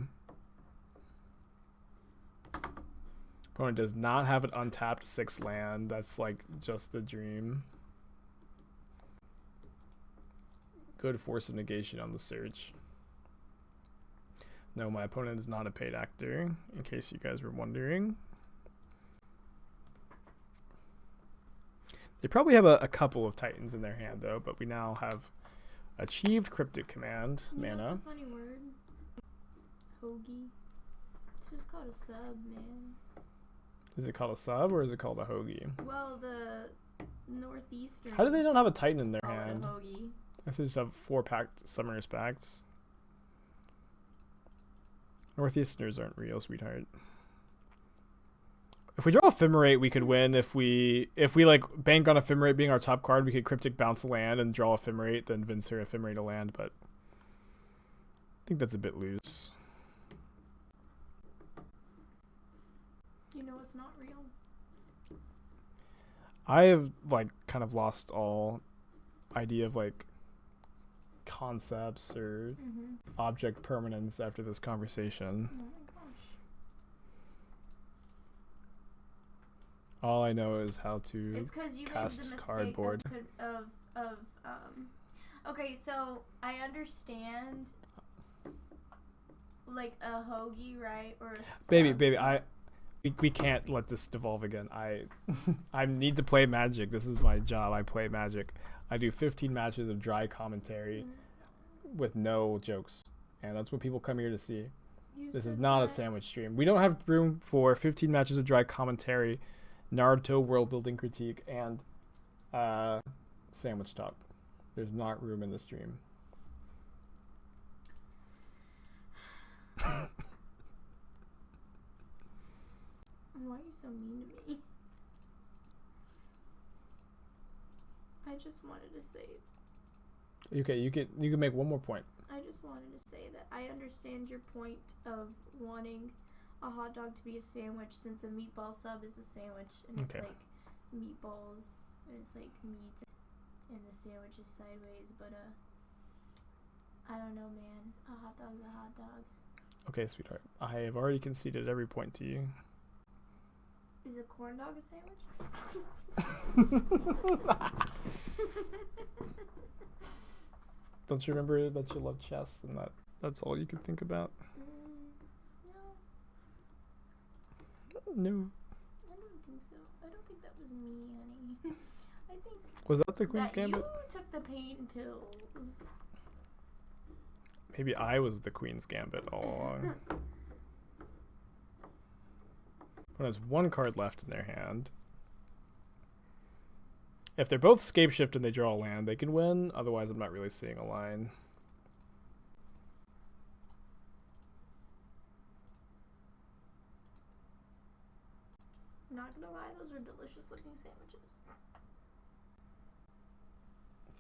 Opponent does not have an untapped 6 land. That's like just the dream. Good Force of Negation on the search. No, my opponent is not a paid actor, in case you guys were wondering. They probably have a couple of Titans in their hand, though, but we now have achieved Cryptic Command mana. That's a funny word. Hoagie. It's just called a sub, man. Is it called a sub, or is it called a hoagie? Well, the Northeastern. How do they not have a Titan in their call hand? it a hoagie. I just have 4 packed Summoner's Pacts. Northeasterners aren't real, sweetheart. If we draw Ephemerate, we could win. If we like bank on Ephemerate being our top card, we could Cryptic bounce a land and draw Ephemerate, then Venser Ephemerate a land, but I think that's a bit loose. You know it's not real. I have like kind of lost all idea of like concepts or object permanence after this conversation. Oh my gosh. All I know is how to It's because you made cast the mistake cardboard. Okay, so I understand like a hoagie, right? Or a Baby, sub. we can't let this devolve again. I need to play Magic. This is my job. I play Magic. I do 15 matches of dry commentary with no jokes, and that's what people come here to see. This is not a sandwich stream. We don't have room for 15 matches of dry commentary, Naruto world building critique, and sandwich talk. There's not room in the stream. Why are you so mean to me? I just wanted to say. Okay, you can make one more point. I just wanted to say that I understand your point of wanting a hot dog to be a sandwich, since a meatball sub is a sandwich, and Okay. it's like meatballs, and it's like meat, and the sandwich is sideways. But I don't know, man. A hot dog's a hot dog. Okay, sweetheart. I have already conceded every point to you. Is a corn dog a sandwich? Don't you remember that you love chess and that's all you could think about? No. No. I don't think so. I don't think that was me, honey. I think Was that the Queen's that Gambit? you took the pain pills. Maybe I was the Queen's Gambit all along. When there's one card left in their hand. If they're both scape shift and they draw a land, they can win. Otherwise, I'm not really seeing a line. Not gonna lie, those are delicious looking sandwiches.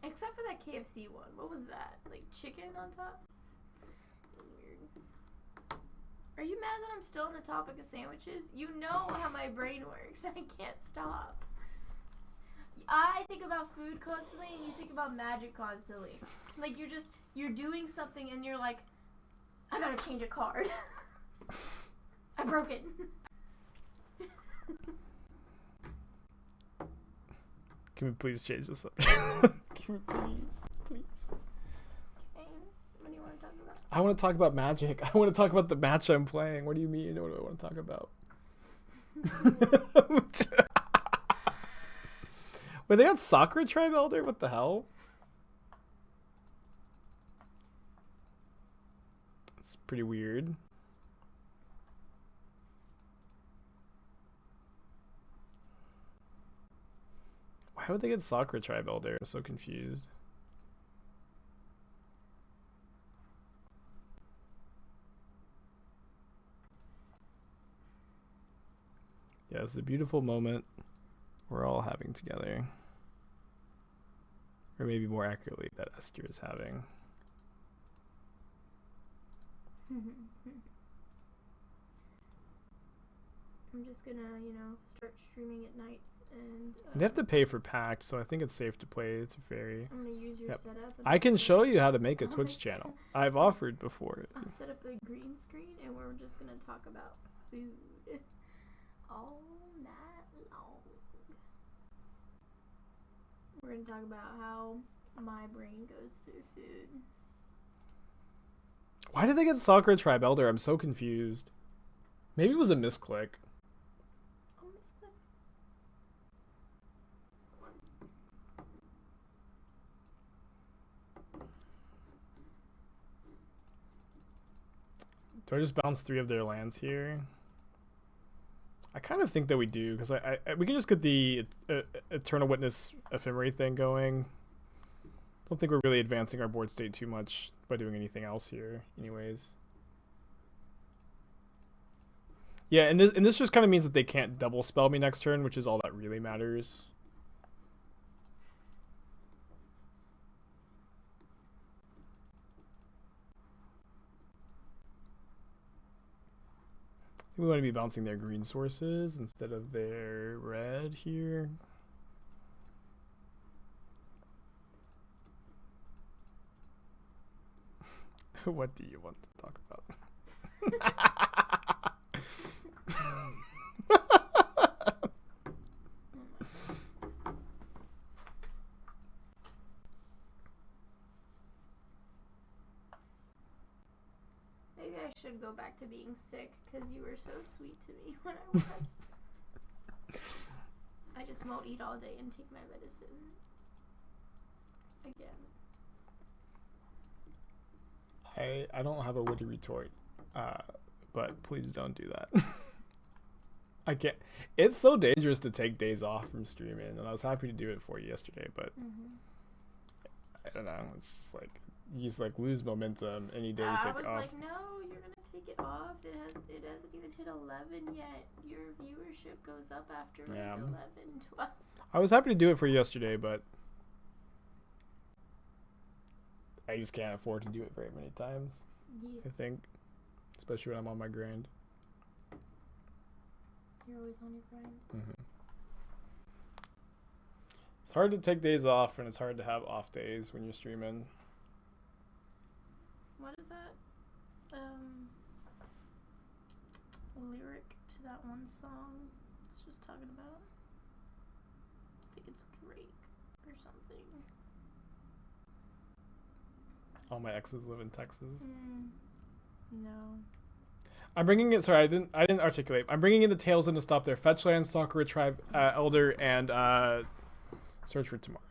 Except for that KFC one. What was that? Like chicken on top? Weird. Are you mad that I'm still on the topic of sandwiches? You know how my brain works. I can't stop. I think about food constantly, and you think about magic constantly. Like you're doing something and you're like, I gotta change a card. I broke it. Can we please change the subject? Can we please? Okay. What do you want to talk about? I want to talk about Magic. I want to talk about the match I'm playing. What do you mean? What do I want to talk about? Wait, they got Sakura Tribe Elder? What the hell? That's pretty weird. Why would they get Sakura Tribe Elder? I'm so confused. Yeah, it's a beautiful moment we're all having together. Or maybe more accurately, that Esther is having. I'm just gonna, start streaming at nights and. They have to pay for Pact, so I think it's safe to play Teferi. I'm gonna use your setup. And I can show you how to make a Oh Twitch my channel. God. I've offered before. I'll set up a green screen and we're just gonna talk about food all night long. We're gonna talk about how my brain goes through food. Why did they get Sakura Tribe Elder? I'm so confused. Maybe it was a misclick. Oh, misclick. Do I just bounce 3 of their lands here? I kind of think that we do, because we can just get the Eternal Witness Ephemerate thing going. Don't think we're really advancing our board state too much by doing anything else here, anyways. Yeah, and this just kind of means that they can't double spell me next turn, which is all that really matters. We want to be bouncing their green sources instead of their red here. What do you want to talk about? Maybe I should go back to being sick because you were so sweet to me when I was. I just won't eat all day and take my medicine. Again. I don't have a witty retort, but please don't do that. I can't. It's so dangerous to take days off from streaming, and I was happy to do it for you yesterday, but I don't know. It's just like you just like lose momentum any day you take off. I was like, no, you're gonna take it off. It hasn't even hit 11 yet. Your viewership goes up after like 11, 12. I was happy to do it for you yesterday, but I just can't afford to do it very many times. Yeah. I think, especially when I'm on my grind. You're always on your grind. It's hard to take days off, and it's hard to have off days when you're streaming. What is that? Lyric to that one song. It's just talking about. I think it's Drake or something. All my exes live in Texas. No. I'm bringing it. Sorry, I didn't articulate. I'm bringing in the Tails in to stop their fetch land, Stalker, Tribe, Elder, and Search for Tomorrow.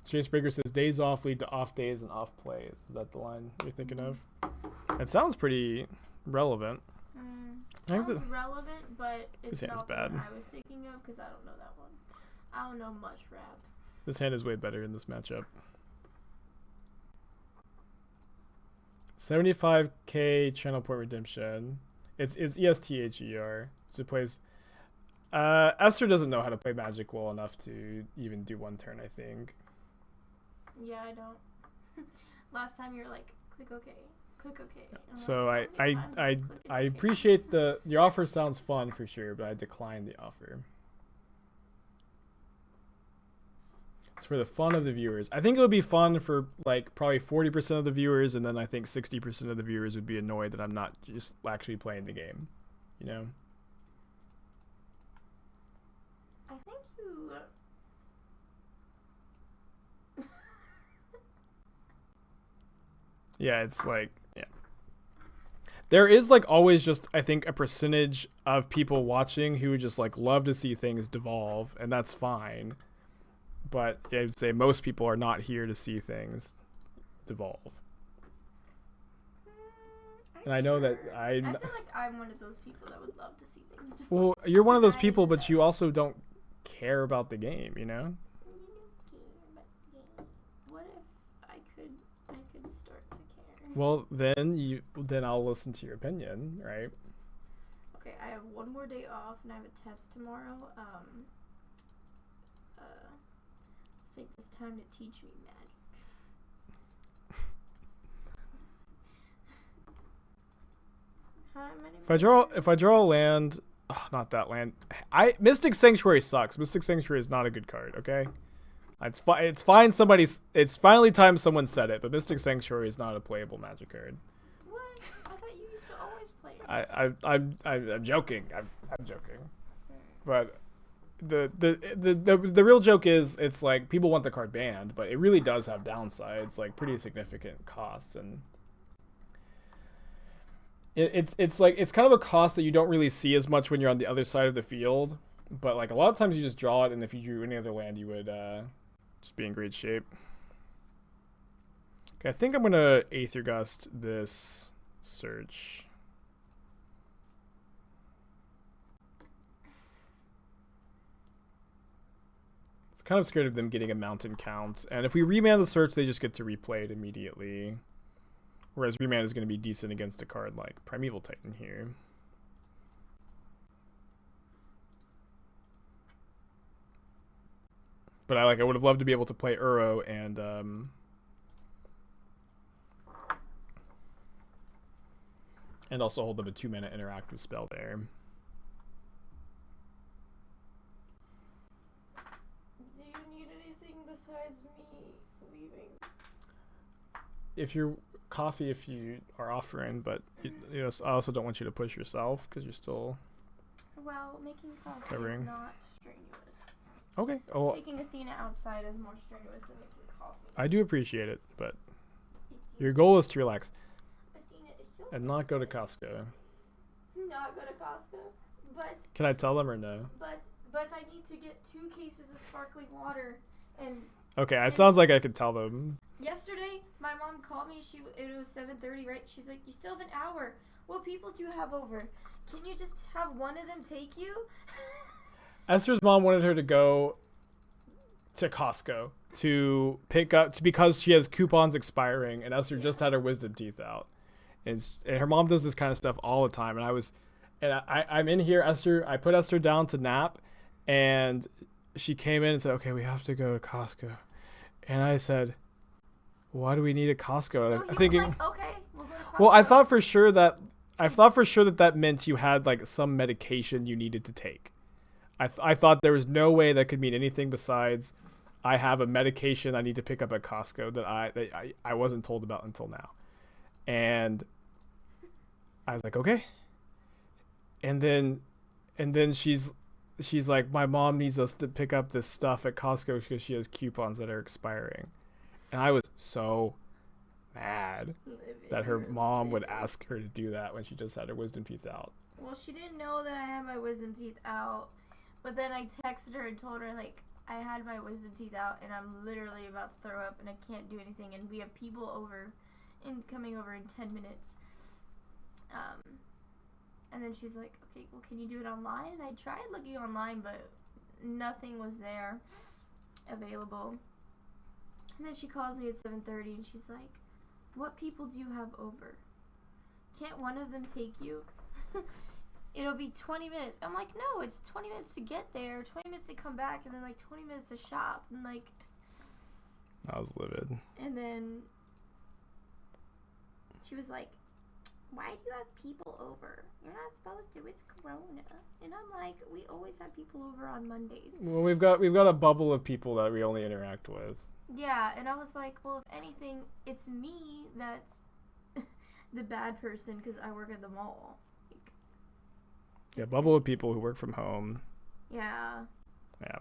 Chase Breaker says days off lead to off days and off plays. Is that the line you're thinking of? It sounds pretty relevant. Sounds relevant, but it's This hand's not bad. what I was thinking of because I don't know that one. I don't know much rap. This hand is way better in this matchup. 75k channel point redemption. It's ESTHER. So it plays. Esther doesn't know how to play Magic well enough to even do one turn, I think. Yeah, I don't. Last time you were like, click OK, click OK. So like, I appreciate your offer. Sounds fun for sure, but I declined the offer. It's for the fun of the viewers. I think it would be fun for like probably 40% of the viewers, and then I think 60% of the viewers would be annoyed that I'm not just actually playing the game. You know? I think you. Yeah, it's like, yeah. There is like always just, I think, a percentage of people watching who just like love to see things devolve, and that's fine. But I'd say most people are not here to see things devolve. And I know that I feel like I'm one of those people that would love to see things devolve. Well, you're one of those people, but you also don't care about the game, you know? You don't care about the game. What if I could start to care? Well, then I'll listen to your opinion, right? Okay, I have one more day off and I have a test tomorrow. Let's take this time to teach me magic. How many? If I draw a land, not that land. Mystic Sanctuary sucks. Mystic Sanctuary is not a good card. Okay, it's fine. It's finally time someone said it, but Mystic Sanctuary is not a playable Magic card. What? I thought you used to always play it. I'm joking. I'm joking. But the real joke is it's like people want the card banned, but it really does have downsides, like pretty significant costs, and it's like it's kind of a cost that you don't really see as much when you're on the other side of the field, but like a lot of times you just draw it, and if you drew any other land you would just be in great shape. Okay, I think I'm gonna Aether Gust this search. Kind of scared of them getting a mountain count, and if we remand the search they just get to replay it immediately, whereas remand is going to be decent against a card like Primeval Titan here. But I would have loved to be able to play Uro and also hold them a 2-mana interactive spell there. Besides me leaving. If you are offering, but I also don't want you to push yourself because you're still. Well, making coffee covering. Is not strenuous. Okay. Oh. Taking Athena outside is more strenuous than making coffee. I do appreciate it, but your goal is to relax Athena is so and not go to Costco. Not go to Costco, but. Can I tell them or no? But I need to get 2 cases of sparkling water. And okay, it sounds like I could tell them. Yesterday, my mom called me. It was 7:30, right? She's like, "You still have an hour. What people do you have over? Can you just have one of them take you?" Esther's mom wanted her to go to Costco to pick up because she has coupons expiring, and Esther just had her wisdom teeth out, and her mom does this kind of stuff all the time. And I'm in here, Esther. I put Esther down to nap, and she came in and said, "Okay, we have to go to Costco," and I said, "Why do we need a Costco?" No, I'm thinking, like, "Okay, we'll go to Costco." Well, I thought for sure that meant you had like some medication you needed to take. I thought there was no way that could mean anything besides I have a medication I need to pick up at Costco that I wasn't told about until now, and I was like, okay, and then she's like, my mom needs us to pick up this stuff at Costco because she has coupons that are expiring. And I was so mad that her mom would ask her to do that when she just had her wisdom teeth out. Well, she didn't know that I had my wisdom teeth out. But then I texted her and told her, like, I had my wisdom teeth out and I'm literally about to throw up and I can't do anything. And we have people coming over in 10 minutes. And then she's like, okay, well, can you do it online? And I tried looking online, but nothing was there available. And then she calls me at 7:30, and she's like, what people do you have over? Can't one of them take you? It'll be 20 minutes. I'm like, no, it's 20 minutes to get there, 20 minutes to come back, and then, like, 20 minutes to shop. And, like... I was livid. And then she was like, why do you have people over? You're not supposed to. It's Corona. And I'm like, we always have people over on Mondays. Well, we've got a bubble of people that we only interact with. Yeah, and I was like, well, if anything, it's me that's the bad person because I work at the mall. Like, yeah, bubble of people who work from home. Yeah. Yeah.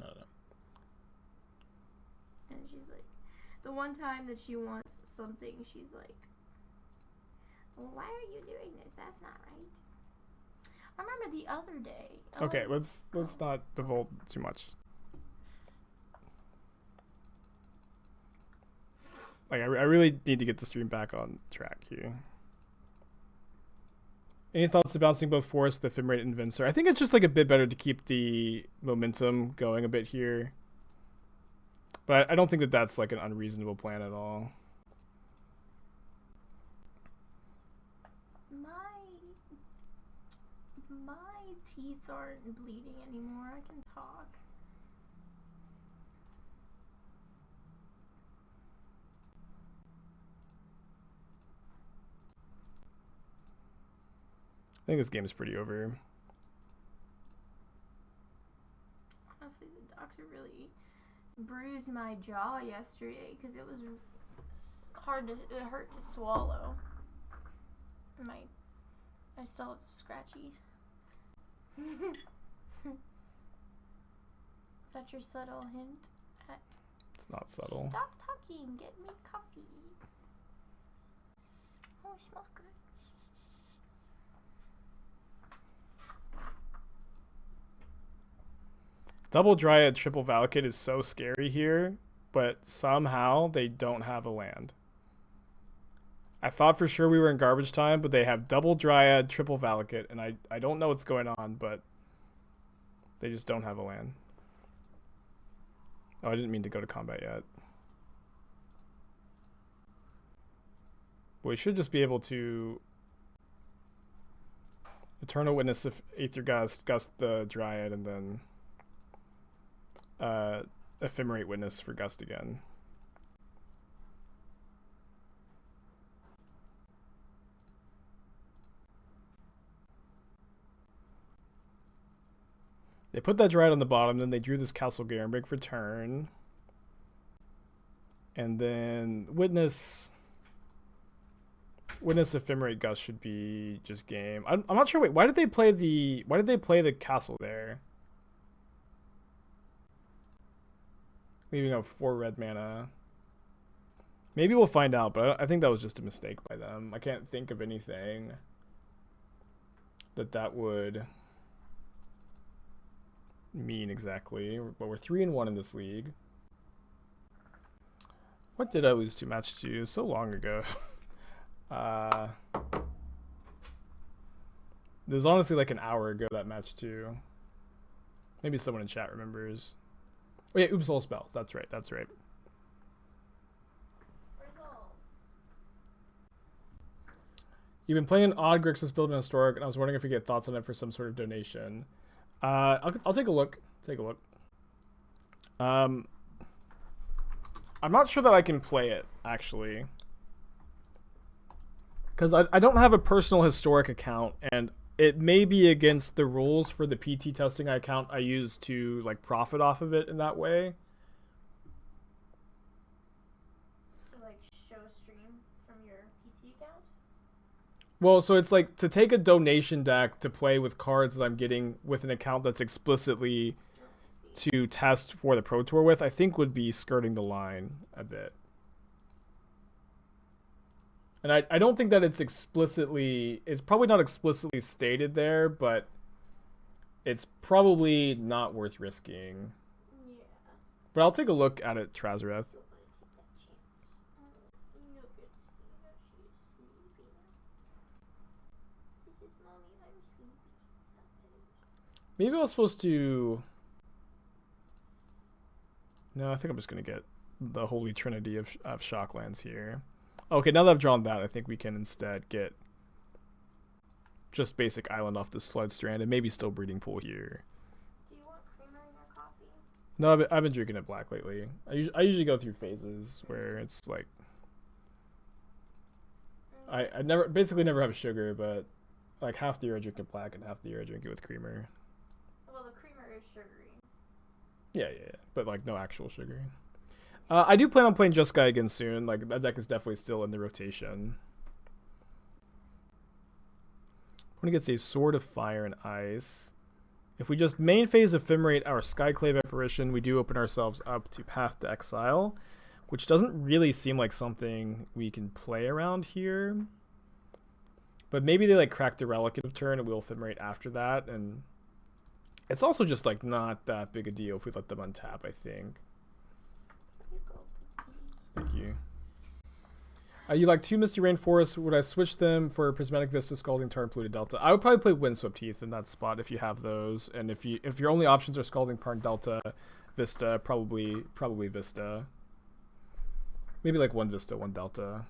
I don't know. And she's like, the one time that she wants something, she's like, well, why are you doing this? That's not right. I remember the other day. Okay, let's not divulge too much. Like, I really need to get the stream back on track here. Any thoughts to bouncing both Force, Ephemerate, and Venser? I think it's just like a bit better to keep the momentum going a bit here. But I don't think that that's like an unreasonable plan at all. My teeth aren't bleeding anymore. I can talk. I think this game is pretty over. Honestly, the doctor really bruised my jaw yesterday because it was it hurt to swallow. I still have scratchy. Is that your subtle hint at... It's not subtle. Stop talking, get me coffee. Oh, it smells good. Double Dryad, triple Valakut is so scary here, but somehow they don't have a land. I thought for sure we were in garbage time, but they have double Dryad, triple Valakut, and I don't know what's going on, but they just don't have a land. Oh, I didn't mean to go to combat yet. We should just be able to Eternal Witness of Aether Gust, Gust the Dryad, and then Ephemerate Witness for Gust again. They put that Dryad on the bottom, then they drew this Castle Garenbrig for turn. And then Witness Ephemerate Gust should be just game. I'm not sure. Wait, why did they play the castle there? Leaving out 4 red mana. Maybe we'll find out, but I think that was just a mistake by them. I can't think of anything that would mean exactly. But we're 3-1 in this league. What did I lose to match 2 so long ago? There's honestly like an hour ago that match 2. Maybe someone in chat remembers. Oh yeah, Oops All Spells. That's right. That's right. You've been playing an odd Grixis build in Historic, and I was wondering if you get thoughts on it for some sort of donation. I'll take a look. I'm not sure that I can play it, actually. Because I don't have a personal Historic account, and it may be against the rules for the PT testing account I use to like profit off of it in that way. To like show stream from your PT account? Well, so it's like to take a donation deck to play with cards that I'm getting with an account that's explicitly to test for the Pro Tour with, I think would be skirting the line a bit. And I don't think that it's probably not explicitly stated there, but it's probably not worth risking. Yeah. But I'll take a look at it, Trazareth. Maybe I was supposed to... No, I think I'm just going to get the Holy Trinity of Shocklands here. Okay, now that I've drawn that, I think we can instead get just basic island off this Flooded Strand and maybe still Breeding Pool here. Do you want creamer in your coffee? No, I've been drinking it black lately. I usually go through phases where it's like... I basically never have sugar, but like half the year I drink it black and half the year I drink it with creamer. Well, the creamer is sugary. Yeah. But like no actual sugar. I do plan on playing Just Guy again soon. Like that deck is definitely still in the rotation. When it gets a Sword of Fire and Ice. If we just main phase Ephemerate our Skyclave Apparition, we do open ourselves up to Path to Exile, which doesn't really seem like something we can play around here. But maybe they like crack the Relic of turn and we'll Ephemerate after that. And it's also just like not that big a deal if we let them untap, I think. Thank you. You like 2 Misty Rainforest. Would I switch them for Prismatic Vista, Scalding Tarn, Polluted Delta? I would probably play Windswept Heath in that spot if you have those. And if your only options are Scalding Tarn, Delta, Vista, probably Vista. Maybe like 1 Vista, 1 Delta.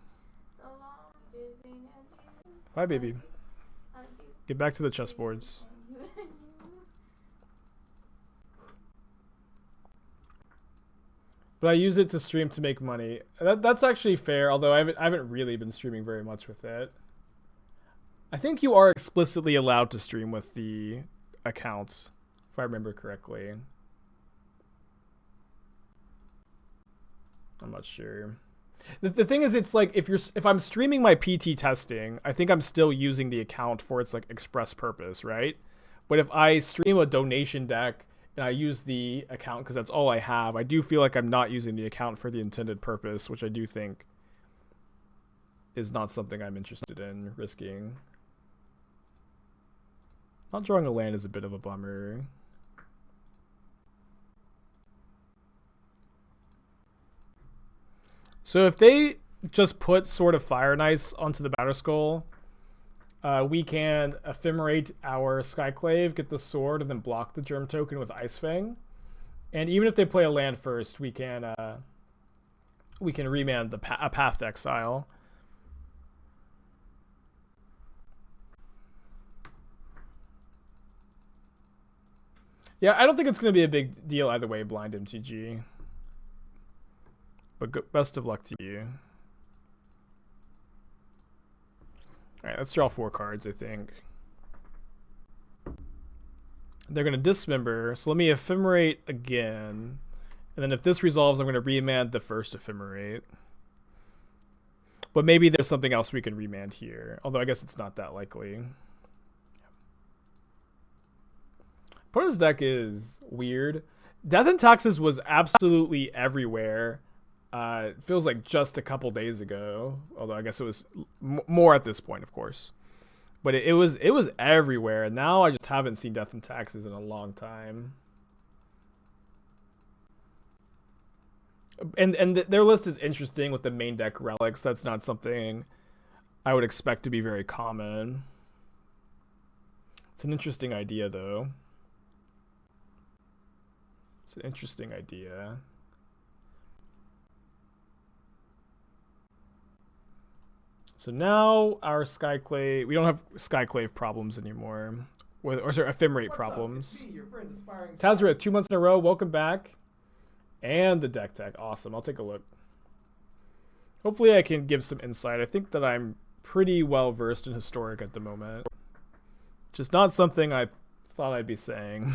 So long, bye, baby. Get back to the chessboards. But I use it to stream to make money. That's actually fair, although I haven't really been streaming very much with it. I think you are explicitly allowed to stream with the account, if I remember correctly. I'm not sure. The thing is, it's like if I'm streaming my PT testing, I think I'm still using the account for its like express purpose, right? But if I stream a donation deck and I use the account because that's all I have, I do feel like I'm not using the account for the intended purpose, which I do think is not something I'm interested in risking. Not drawing a land is a bit of a bummer. So if they just put Sword of Fire and Ice onto the Batter Skull, we can ephemerate our Skyclave, get the sword, and then block the Germ token with Ice-Fang. And even if they play a land first, we can remand a Path to Exile. Yeah, I don't think it's going to be a big deal either way, Blind MTG. But best of luck to you. Alright, let's draw 4 cards, I think. They're going to dismember, so let me ephemerate again. And then if this resolves, I'm going to remand the first ephemerate. But maybe there's something else we can remand here. Although I guess it's not that likely. Opponent's deck is weird. Death and Taxes was absolutely everywhere. It feels like just a couple days ago. Although I guess it was more at this point, of course. But it was everywhere. And now I just haven't seen Death and Taxes in a long time. And their list is interesting with the main deck relics. That's not something I would expect to be very common. It's an interesting idea, though. It's an interesting idea. So now our Skyclave, we don't have Skyclave problems anymore. Or sorry, Ephemerate problems. Tazareth, 2 months in a row, welcome back. And the deck tech, awesome, I'll take a look. Hopefully I can give some insight. I think that I'm pretty well versed in Historic at the moment. Just not something I thought I'd be saying.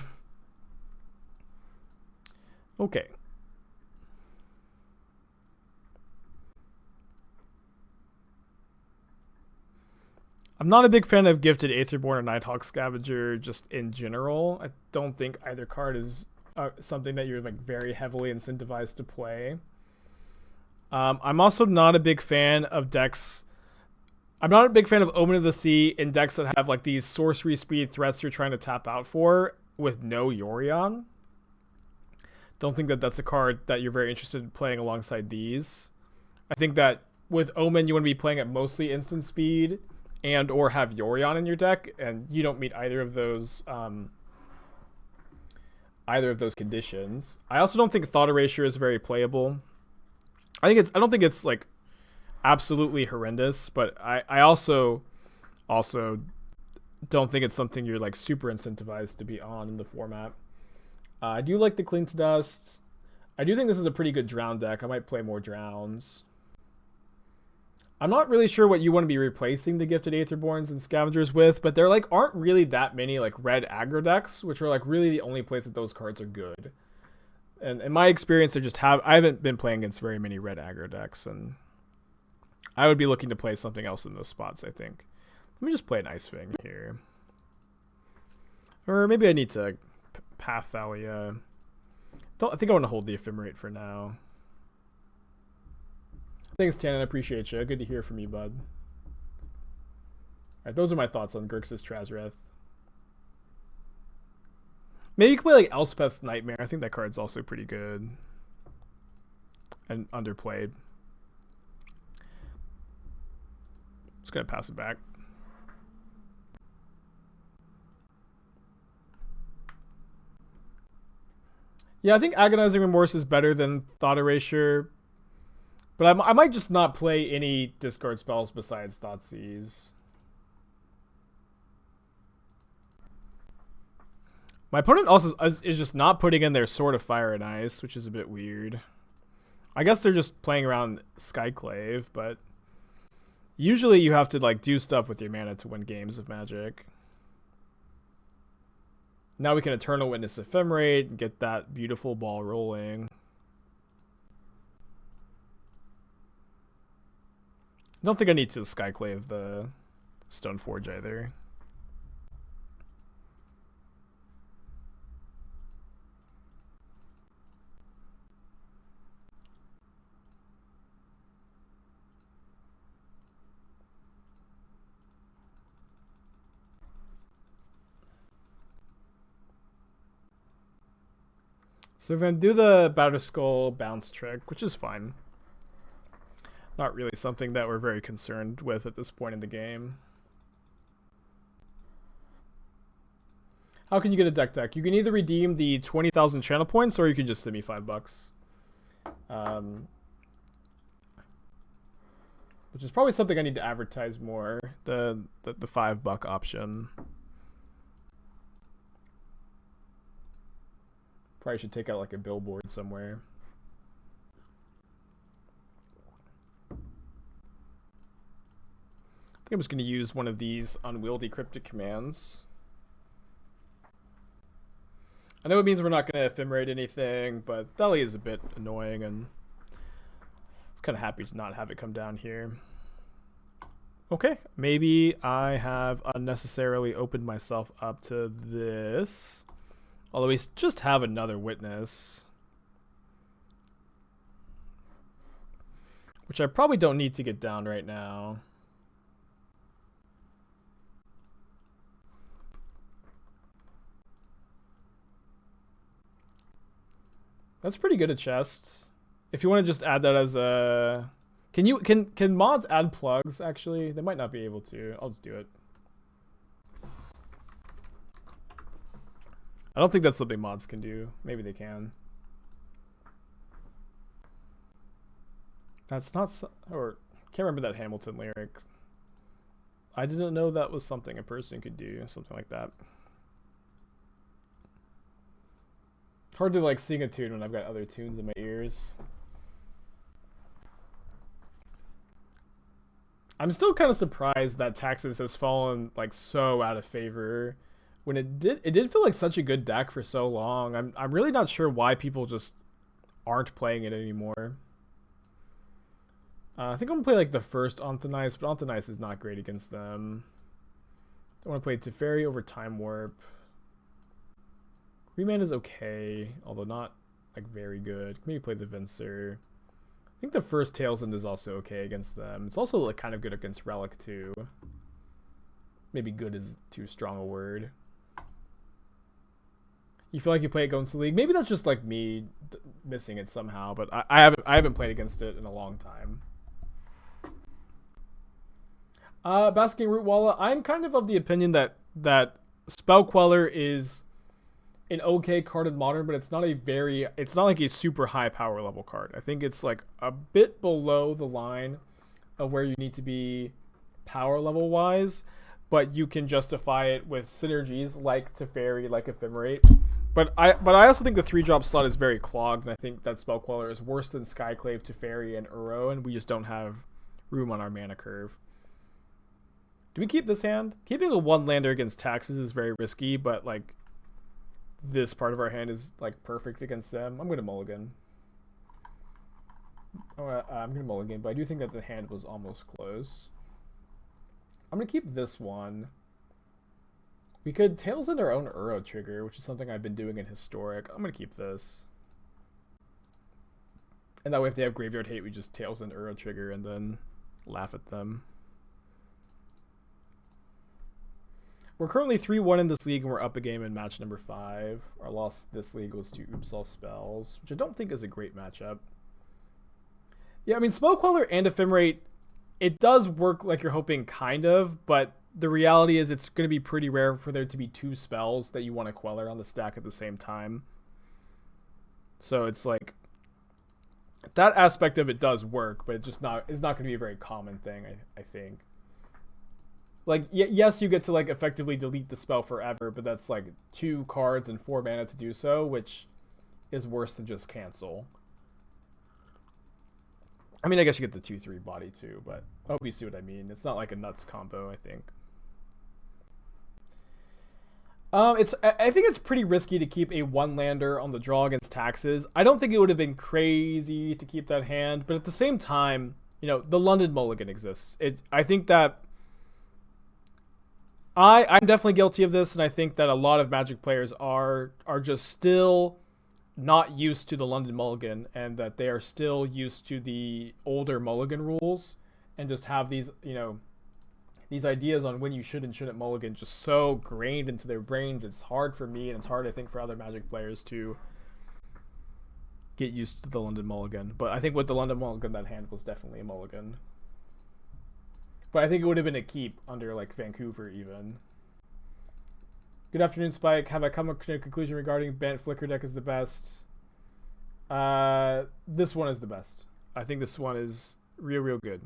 Okay. I'm not a big fan of Gifted Aetherborn or Nighthawk Scavenger just in general. I don't think either card is something that you're like very heavily incentivized to play. I'm also not a big fan of decks. I'm not a big fan of Omen of the Sea in decks that have like these sorcery speed threats you're trying to tap out for with no Yorion. Don't think that that's a card that you're very interested in playing alongside these. I think that with Omen, you want to be playing at mostly instant speed and or have Yorion in your deck, and you don't meet either of those conditions. I also don't think Thought Erasure is very playable. I don't think it's like absolutely horrendous, but I also don't think it's something you're like super incentivized to be on in the format. I do like the Cling to Dust. I do think this is a pretty good Drown deck. I might play more Drowns. I'm not really sure what you want to be replacing the Gifted Aetherborns and Scavengers with, but there like aren't really that many like red aggro decks, which are like really the only place that those cards are good. And in my experience, I haven't been playing against very many red aggro decks, and I would be looking to play something else in those spots, I think. Let me just play an Ice-Fang here. Or maybe I need to Path Thalia. I think I want to hold the Ephemerate for now. Thanks, Tannen. I appreciate you. Good to hear from you, bud. Alright, those are my thoughts on Grixis Trazareth. Maybe you can play like Elspeth's Nightmare. I think that card's also pretty good. And underplayed. Just gonna pass it back. Yeah, I think Agonizing Remorse is better than Thought Erasure. But I might just not play any discard spells besides Thoughtseize. My opponent also is just not putting in their Sword of Fire and Ice, which is a bit weird. I guess they're just playing around Skyclave, but Usually you have to like do stuff with your mana to win games of Magic. Now we can Eternal Witness Ephemerate and get that beautiful ball rolling. I don't think I need to Skyclave the Stoneforge either. So we're going to do the Batterskull bounce trick, which is fine. Not really something that we're very concerned with at this point in the game. How can you get a deck? You can either redeem the 20,000 channel points, or you can just send me $5. Which is probably something I need to advertise more. The $5 option. Probably should take out like a billboard somewhere. I think I'm just going to use one of these unwieldy cryptic commands. I know it means we're not going to ephemerate anything, but Deli is a bit annoying, and I was kind of happy to not have it come down here. Okay, maybe I have unnecessarily opened myself up to this. Although we just have another witness. Which I probably don't need to get down right now. That's pretty good a chest. If you want to just add that as a... Can mods add plugs, actually? They might not be able to. I'll just do it. I don't think that's something mods can do. Maybe they can. That's not... Or... Can't remember that Hamilton lyric. I didn't know that was something a person could do. Something like that. Hard to like sing a tune when I've got other tunes in my ears. I'm still kind of surprised that Taxes has fallen like so out of favor. When it did feel like such a good deck for so long. I'm really not sure why people just aren't playing it anymore. I think I'm gonna play like the first Anthonice, but Anthonice is not great against them. I want to play Teferi over Time Warp. Remand is okay, although not like very good. Maybe play the Venser. I think the first Tails End is also okay against them. It's also like kind of good against Relic too. Maybe good is too strong a word. You feel like you play it going to the league? Maybe that's just like me missing it somehow, but I haven't played against it in a long time. Basking Root Walla, I'm kind of the opinion that Spell Queller is an okay card in Modern, but it's not like a super high power level card. I think it's like a bit below the line of where you need to be power level wise, but you can justify it with synergies like Teferi, like Ephemerate. But I also think the 3-drop slot is very clogged, and I think that Spell Queller is worse than Skyclave, Teferi, and Uro, and we just don't have room on our mana curve. Do we keep this hand? Keeping a 1-lander against Taxes is very risky, but like this part of our hand is like perfect against them. I'm gonna mulligan. I'm gonna mulligan, but I do think that the hand was almost close. I'm gonna keep this one. We could Tails in our own Uro trigger, which is something I've been doing in Historic. I'm gonna keep this. And that way if they have Graveyard Hate, we just Tails in Uro trigger and then laugh at them. We're currently 3-1 in this league, and we're up a game in match number 5. Our loss this league was to Oops All Spells, which I don't think is a great matchup. Yeah, I mean, Spell Queller and Ephemerate, it does work like you're hoping, kind of, but the reality is it's going to be pretty rare for there to be 2 spells that you want to Queller on the stack at the same time. So it's like, that aspect of it does work, but it's not going to be a very common thing, I think. Like, yes, you get to, like, effectively delete the spell forever, but that's, like, 2 cards and 4 mana to do so, which is worse than just cancel. I mean, I guess you get the 2/3 body too, but I hope you see what I mean. It's not like a nuts combo, I think. I think it's pretty risky to keep a 1-lander on the draw against taxes. I don't think it would have been crazy to keep that hand, but at the same time, you know, the London Mulligan exists. I think that I'm definitely guilty of this, and I think that a lot of Magic players are just still not used to the London Mulligan, and that they are still used to the older Mulligan rules, and just have these, you know, these ideas on when you should and shouldn't mulligan just so grained into their brains. It's hard for me, and it's hard, I think, for other Magic players to get used to the London Mulligan. But I think with the London Mulligan, that hand was definitely a mulligan. But I think it would have been a keep under, like, Vancouver, even. Good afternoon, Spike. Have I come to a conclusion regarding Bant Flicker deck is the best? This one is the best. I think this one is real good.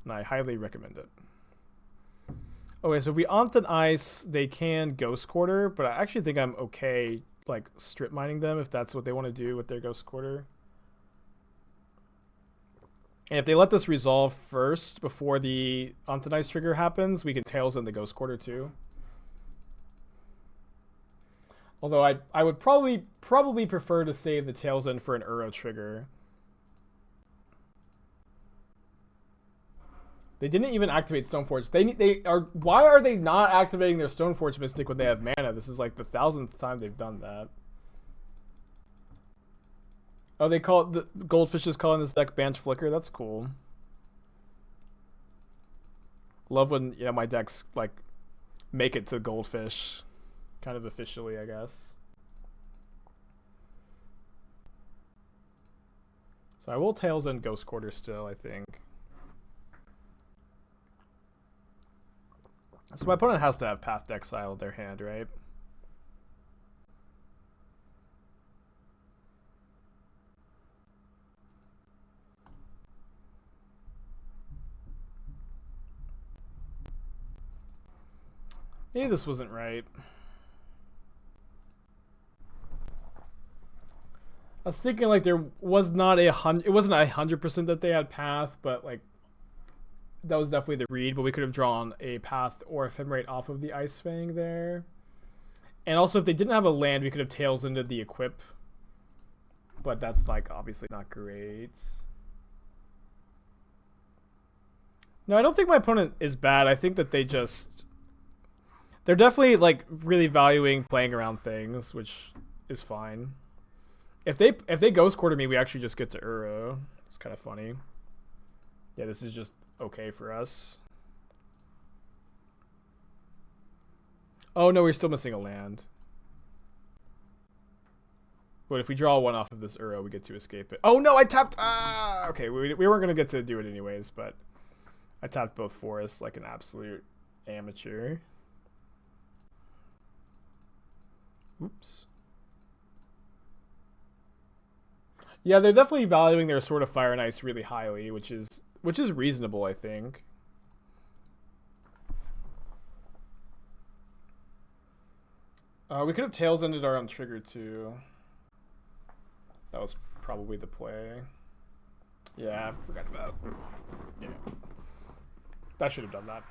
And I highly recommend it. Okay, so if we Anthem Ice, they can Ghost Quarter, but I actually think I'm okay, like, strip mining them if that's what they want to do with their Ghost Quarter. And if they let this resolve first before the Anthem Ice trigger happens, we can Tails in the Ghost Quarter too. Although I would probably prefer to save the Tails in for an Uro trigger. They didn't even activate Stoneforge. Why are they not activating their Stoneforge Mystic when they have mana? This is like the 1000th time they've done that. Oh, they call it, the Goldfish is calling this deck Bant Flicker. That's cool. Love when, you know, my decks like make it to Goldfish, kind of officially, I guess. So I will Tails in Ghost Quarter still, I think. So my opponent has to have Path to Exile in their hand, right? Maybe this wasn't right. I was thinking like there was not it wasn't 100% that they had Path, but like that was definitely the read, but we could have drawn a Path or Ephemerate off of the Ice-Fang there. And also, if they didn't have a land, we could have Tails into the Equip. But that's, like, obviously not great. No, I don't think my opponent is bad. I think that they're definitely, like, really valuing playing around things, which is fine. If they Ghost Quarter me, we actually just get to Uro. It's kind of funny. Yeah, this is just okay for us. Oh no, we're still missing a land. But if we draw one off of this Uro, we get to escape it. Oh no, I tapped. Okay, we weren't gonna get to do it anyways, but I tapped both forests like an absolute amateur. Oops. Yeah, they're definitely valuing their Sword of Fire and Ice really highly, which is reasonable, I think. We could have Tails ended our own trigger too. That was probably the play. Yeah, I forgot about it. Yeah. I should have done that.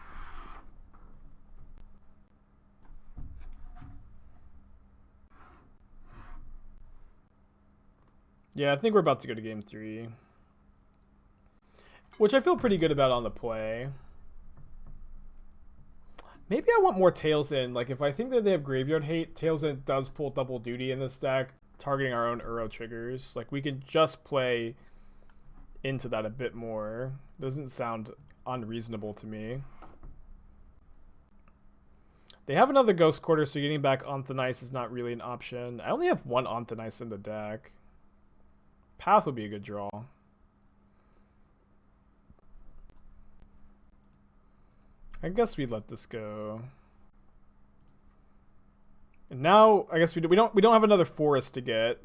Yeah, I think we're about to go to game 3. Which I feel pretty good about on the play. Maybe I want more Tails in. Like, if I think that they have Graveyard Hate, Tails in does pull double duty in this deck, targeting our own Uro triggers. Like, we can just play into that a bit more. Doesn't sound unreasonable to me. They have another Ghost Quarter, so getting back Onthanice is not really an option. I only have one Onthanice in the deck. Path would be a good draw. I guess we let this go. And now I guess we don't have another forest to get.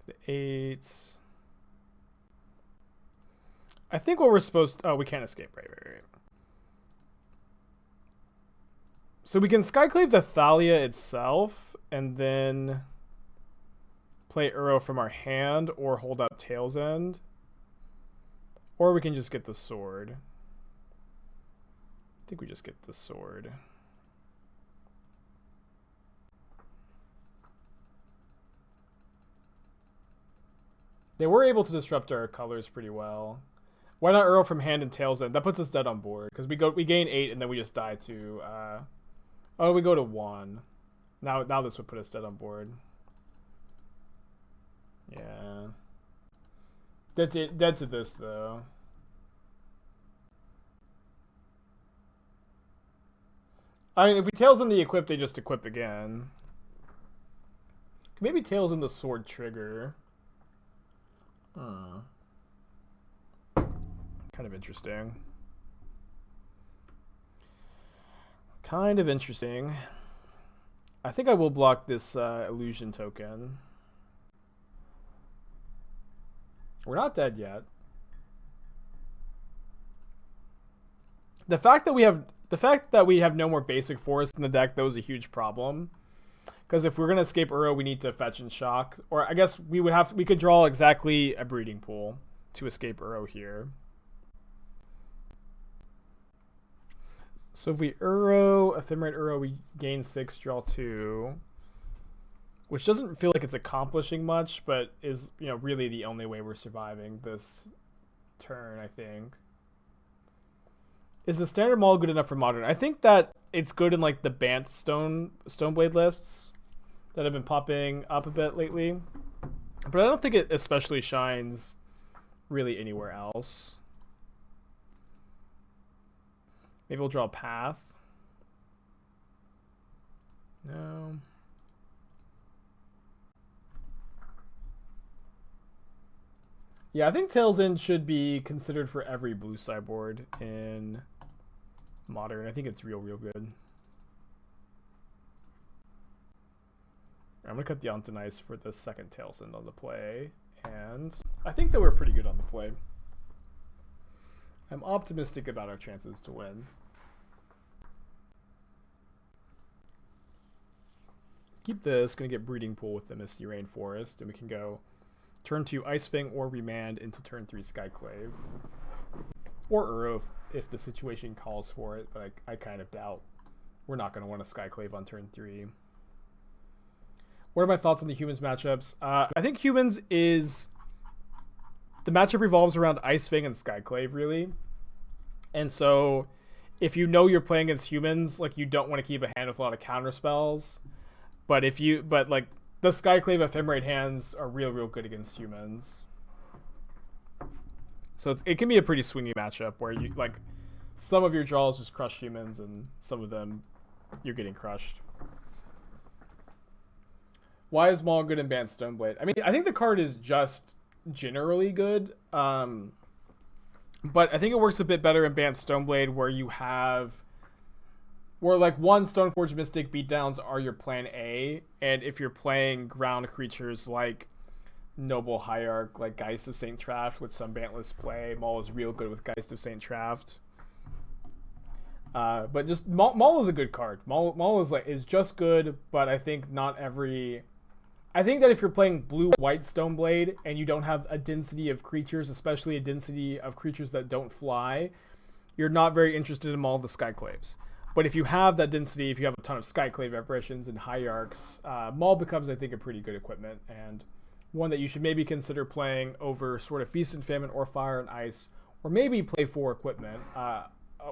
The 8. I think what we're supposed to, oh, we can't escape. Right. So we can Skyclave the Thalia itself and then play Uro from our hand or hold up Tail's End. Or we can just get the sword. I think we just get the sword. They were able to disrupt our colors pretty well. Why not Uro from hand and Tail's End? That puts us dead on board because we gain 8 and then we just die to. Oh, we go to 1. Now this would put us dead on board. Yeah. That's it. Dead to this though. I mean, if we Tails in the equip, they just equip again. Maybe Tails in the sword trigger. Kind of interesting. Kind of interesting. I think I will block this illusion token. We're not dead yet. The fact that we have no more basic forest in the deck, that was a huge problem. Because if we're gonna escape Uro, we need to fetch and shock, or I guess we could draw exactly a breeding pool to escape Uro here. So if we Ephemerate Uro, we gain 6, draw 2, which doesn't feel like it's accomplishing much, but is really the only way we're surviving this turn, I think. Is the standard Maul good enough for modern? I think that it's good in like the Bant Stoneblade lists that have been popping up a bit lately, but I don't think it especially shines really anywhere else. Maybe we'll draw a path. No. Yeah, I think Tails End should be considered for every blue sideboard in Modern. I think it's real good. I'm going to cut the Ontonice for the second Tails End on the play, and I think that we're pretty good on the play. I'm optimistic about our chances to win. Keep this, going to get Breeding Pool with the Misty Rainforest, and we can go turn 2 Ice-Fang or Remand into turn 3 Skyclave. Or Uro if the situation calls for it, but I kind of doubt we're not going to want a Skyclave on turn 3. What are my thoughts on the Humans matchups? I think Humans is... The matchup revolves around Ice-Fang and Skyclave, really. And so, if you know you're playing against Humans, like, you don't want to keep a hand with a lot of counter spells. But like, the Skyclave Ephemerate hands are real good against Humans. So it can be a pretty swingy matchup where you, like, some of your draws just crush Humans and some of them you're getting crushed. Why is Maul good in Bant Stoneblade? I mean, I think the card is just generally good. But I think it works a bit better in Bant Stoneblade where like one Stoneforge Mystic beatdowns are your plan A, and if you're playing ground creatures like Noble Hierarch, like Geist of St. Traft, which some Bantless play, Maul is real good with Geist of St. Traft. But just Maul is a good card. Maul is just good, but I think not every... I think that if you're playing blue-white Stoneblade and you don't have a density of creatures, especially a density of creatures that don't fly, you're not very interested in Maul of the Skyclaves. But if you have that density, if you have a ton of Skyclave Apparitions and Hierarchs, Maul becomes, I think, a pretty good equipment, and one that you should maybe consider playing over sort of Feast and Famine or Fire and Ice, or maybe play for equipment,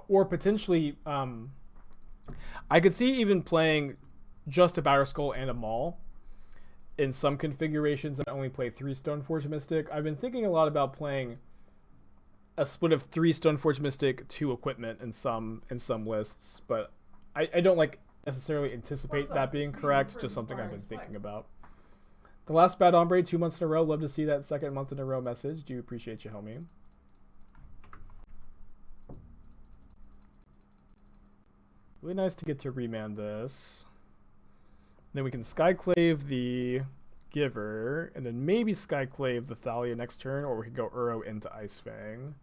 or potentially, I could see even playing just a Batterskull and a Maul in some configurations that only play 3 Stoneforge Mystic. I've been thinking a lot about playing a split of 3 Stoneforge Mystic, 2 equipment in some lists, but I don't like necessarily anticipate that being correct, just something I've been thinking about. The last Bad Ombre, 2 months in a row. Love to see that second month in a row message. Do appreciate you, homie. Really nice to get to Remand this. Then we can Skyclave the Giver, and then maybe Skyclave the Thalia next turn, or we could go Uro into Ice-Fang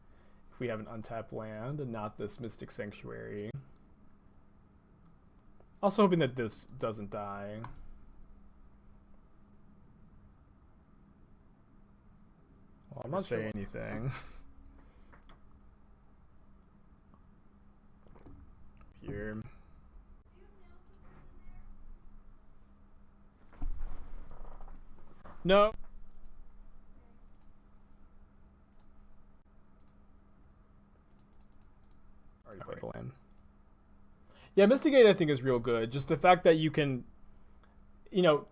if we have an untapped land and not this Mystic Sanctuary. Also hoping that this doesn't die. Well, I'm not saying anything. Here. No. Already played the land. Yeah, Mystigate I think is real good. Just the fact that you can, you know,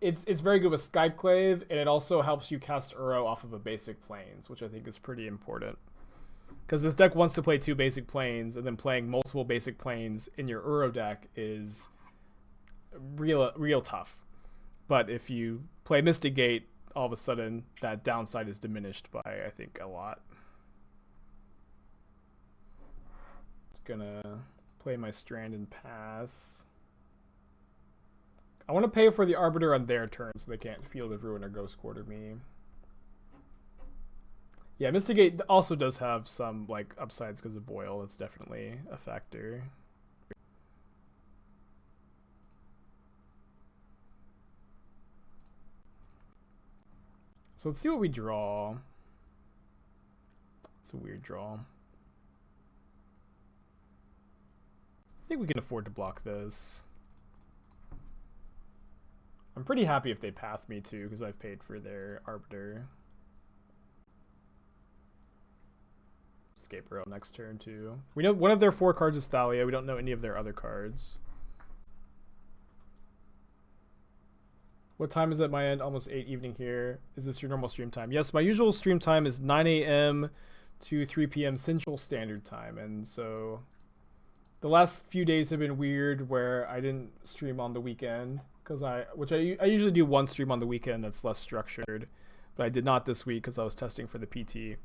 it's very good with Skyclave, and it also helps you cast Uro off of a basic planes, which I think is pretty important. Because this deck wants to play 2 basic planes, and then playing multiple basic planes in your Uro deck is real tough. But if you play Mystigate, all of a sudden that downside is diminished by, I think, a lot. Just gonna play my Strand and pass. I want to pay for the Arbiter on their turn so they can't Field of Ruin or Ghost Quarter me. Yeah, Mystigate also does have some like upsides because of Boil. That's definitely a factor. So let's see what we draw. It's a weird draw. I think we can afford to block this. I'm pretty happy if they path me too, because I've paid for their Arbiter. Escape Rail next turn too. We know one of their 4 cards is Thalia. We don't know any of their other cards. What time is it at my end? Almost 8 evening here. Is this your normal stream time? Yes, my usual stream time is 9 a.m. to 3 p.m. Central Standard Time. And so the last few days have been weird where I didn't stream on the weekend. Because I usually do one stream on the weekend that's less structured. But I did not this week because I was testing for the PT.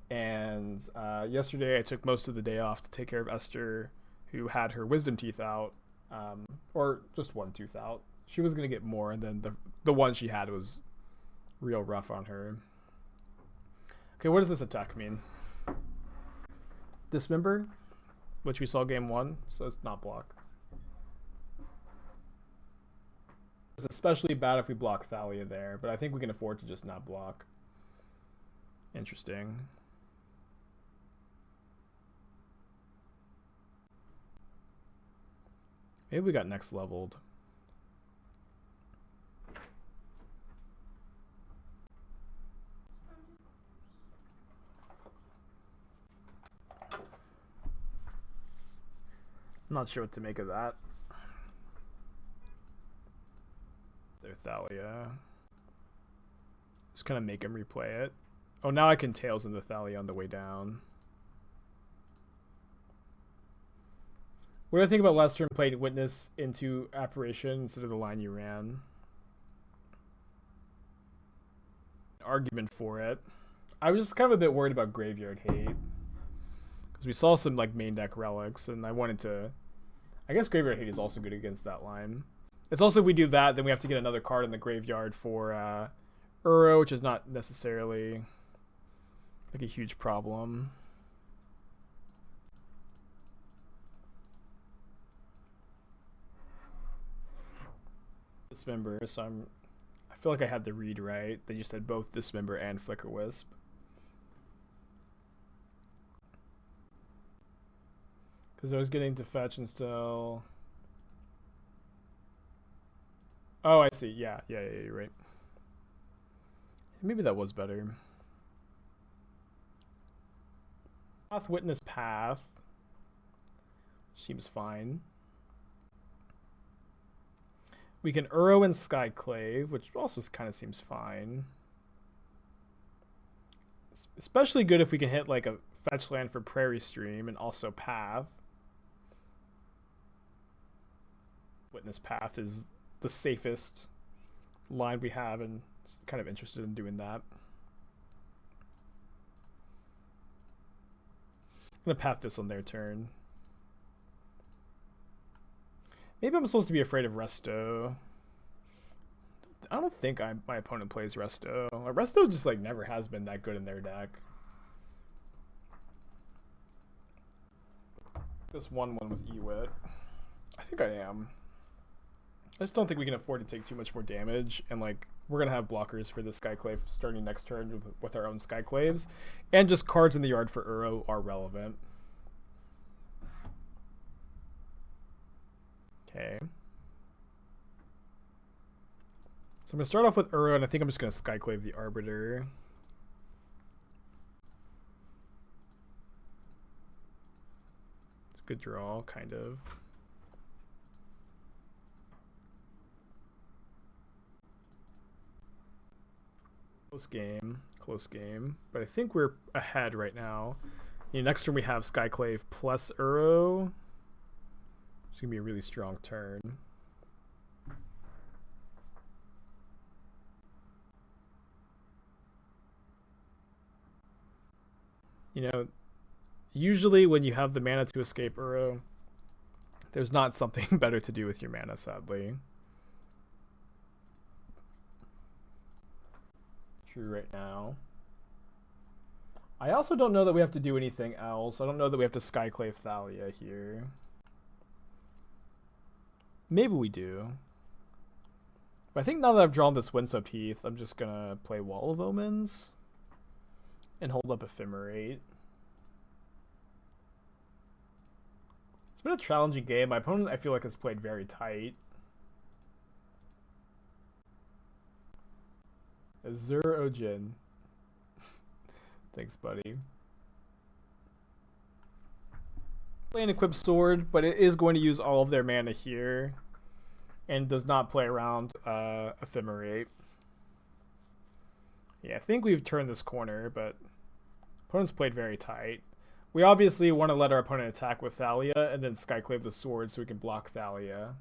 And yesterday I took most of the day off to take care of Esther, who had her wisdom teeth out. Or just one tooth out. She was going to get more, and then the one she had was real rough on her. Okay, what does this attack mean? Dismember, which we saw game 1, so it's not block. It's especially bad if we block Thalia there, but I think we can afford to just not block. Interesting. Maybe we got next leveled. I'm not sure what to make of that. Their Thalia. Just kind of make him replay it. Oh, now I can Tails into Thalia on the way down. What do I think about last turn played Witness into Apparition instead of the line you ran? Argument for it. I was just kind of a bit worried about Graveyard Hate. Because we saw some like main deck relics, and I wanted to... I guess Graveyard Hate is also good against that line. It's also, if we do that, then we have to get another card in the graveyard for Uro, which is not necessarily like a huge problem. Dismember, so I feel like I had the read right. They just had both Dismember and Flicker Wisp. Because I was getting to fetch and still... Oh, I see. Yeah, you're right. Maybe that was better. Path Witness Path. Seems fine. We can Uro and Skyclave, which also kind of seems fine. It's especially good if we can hit like a fetch land for Prairie Stream and also Path. Witness Path is the safest line we have, and kind of interested in doing that. I'm gonna path this on their turn. Maybe I'm supposed to be afraid of Resto. I don't think my opponent plays Resto. Resto just like never has been that good in their deck. This 1/1 with Ewit. I think I am. I just don't think we can afford to take too much more damage, and like We're going to have blockers for the Skyclave starting next turn with our own Skyclaves. And just cards in the yard for Uro are relevant. Okay. So I'm going to start off with Uro, and I think I'm just going to Skyclave the Arbiter. It's a good draw, kind of. Close game. But I think we're ahead right now. Next turn we have Skyclave plus Uro. It's going to be a really strong turn. Usually when you have the mana to escape Uro, there's not something better to do with your mana, sadly. True right now. I also don't know that we have to do anything else. I don't know that we have to Skyclave Thalia here. Maybe we do. But I think now that I've drawn this Windswept Heath, I'm just gonna play Wall of Omens and hold up Ephemerate. It's been a challenging game. My opponent, I feel like, has played very tight. Azur Ojin. Thanks, buddy. Play an equipped sword, but it is going to use all of their mana here. And does not play around Ephemerate. Yeah, I think we've turned this corner, but opponent's played very tight. We obviously want to let our opponent attack with Thalia and then Skyclave the sword so we can block Thalia.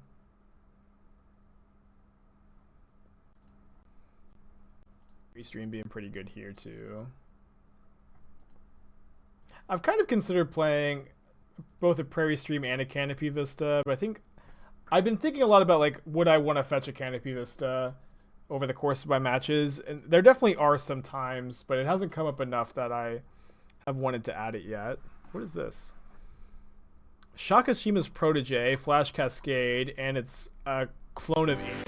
Stream being pretty good here too. I've kind of considered playing both a Prairie Stream and a Canopy Vista, but I think I've been thinking a lot about, like, would I want to fetch a Canopy Vista over the course of my matches? And there definitely are some times, but it hasn't come up enough that I have wanted to add it yet. What is this? Shakashima's Protege, Flash Cascade, and it's a clone of Ink.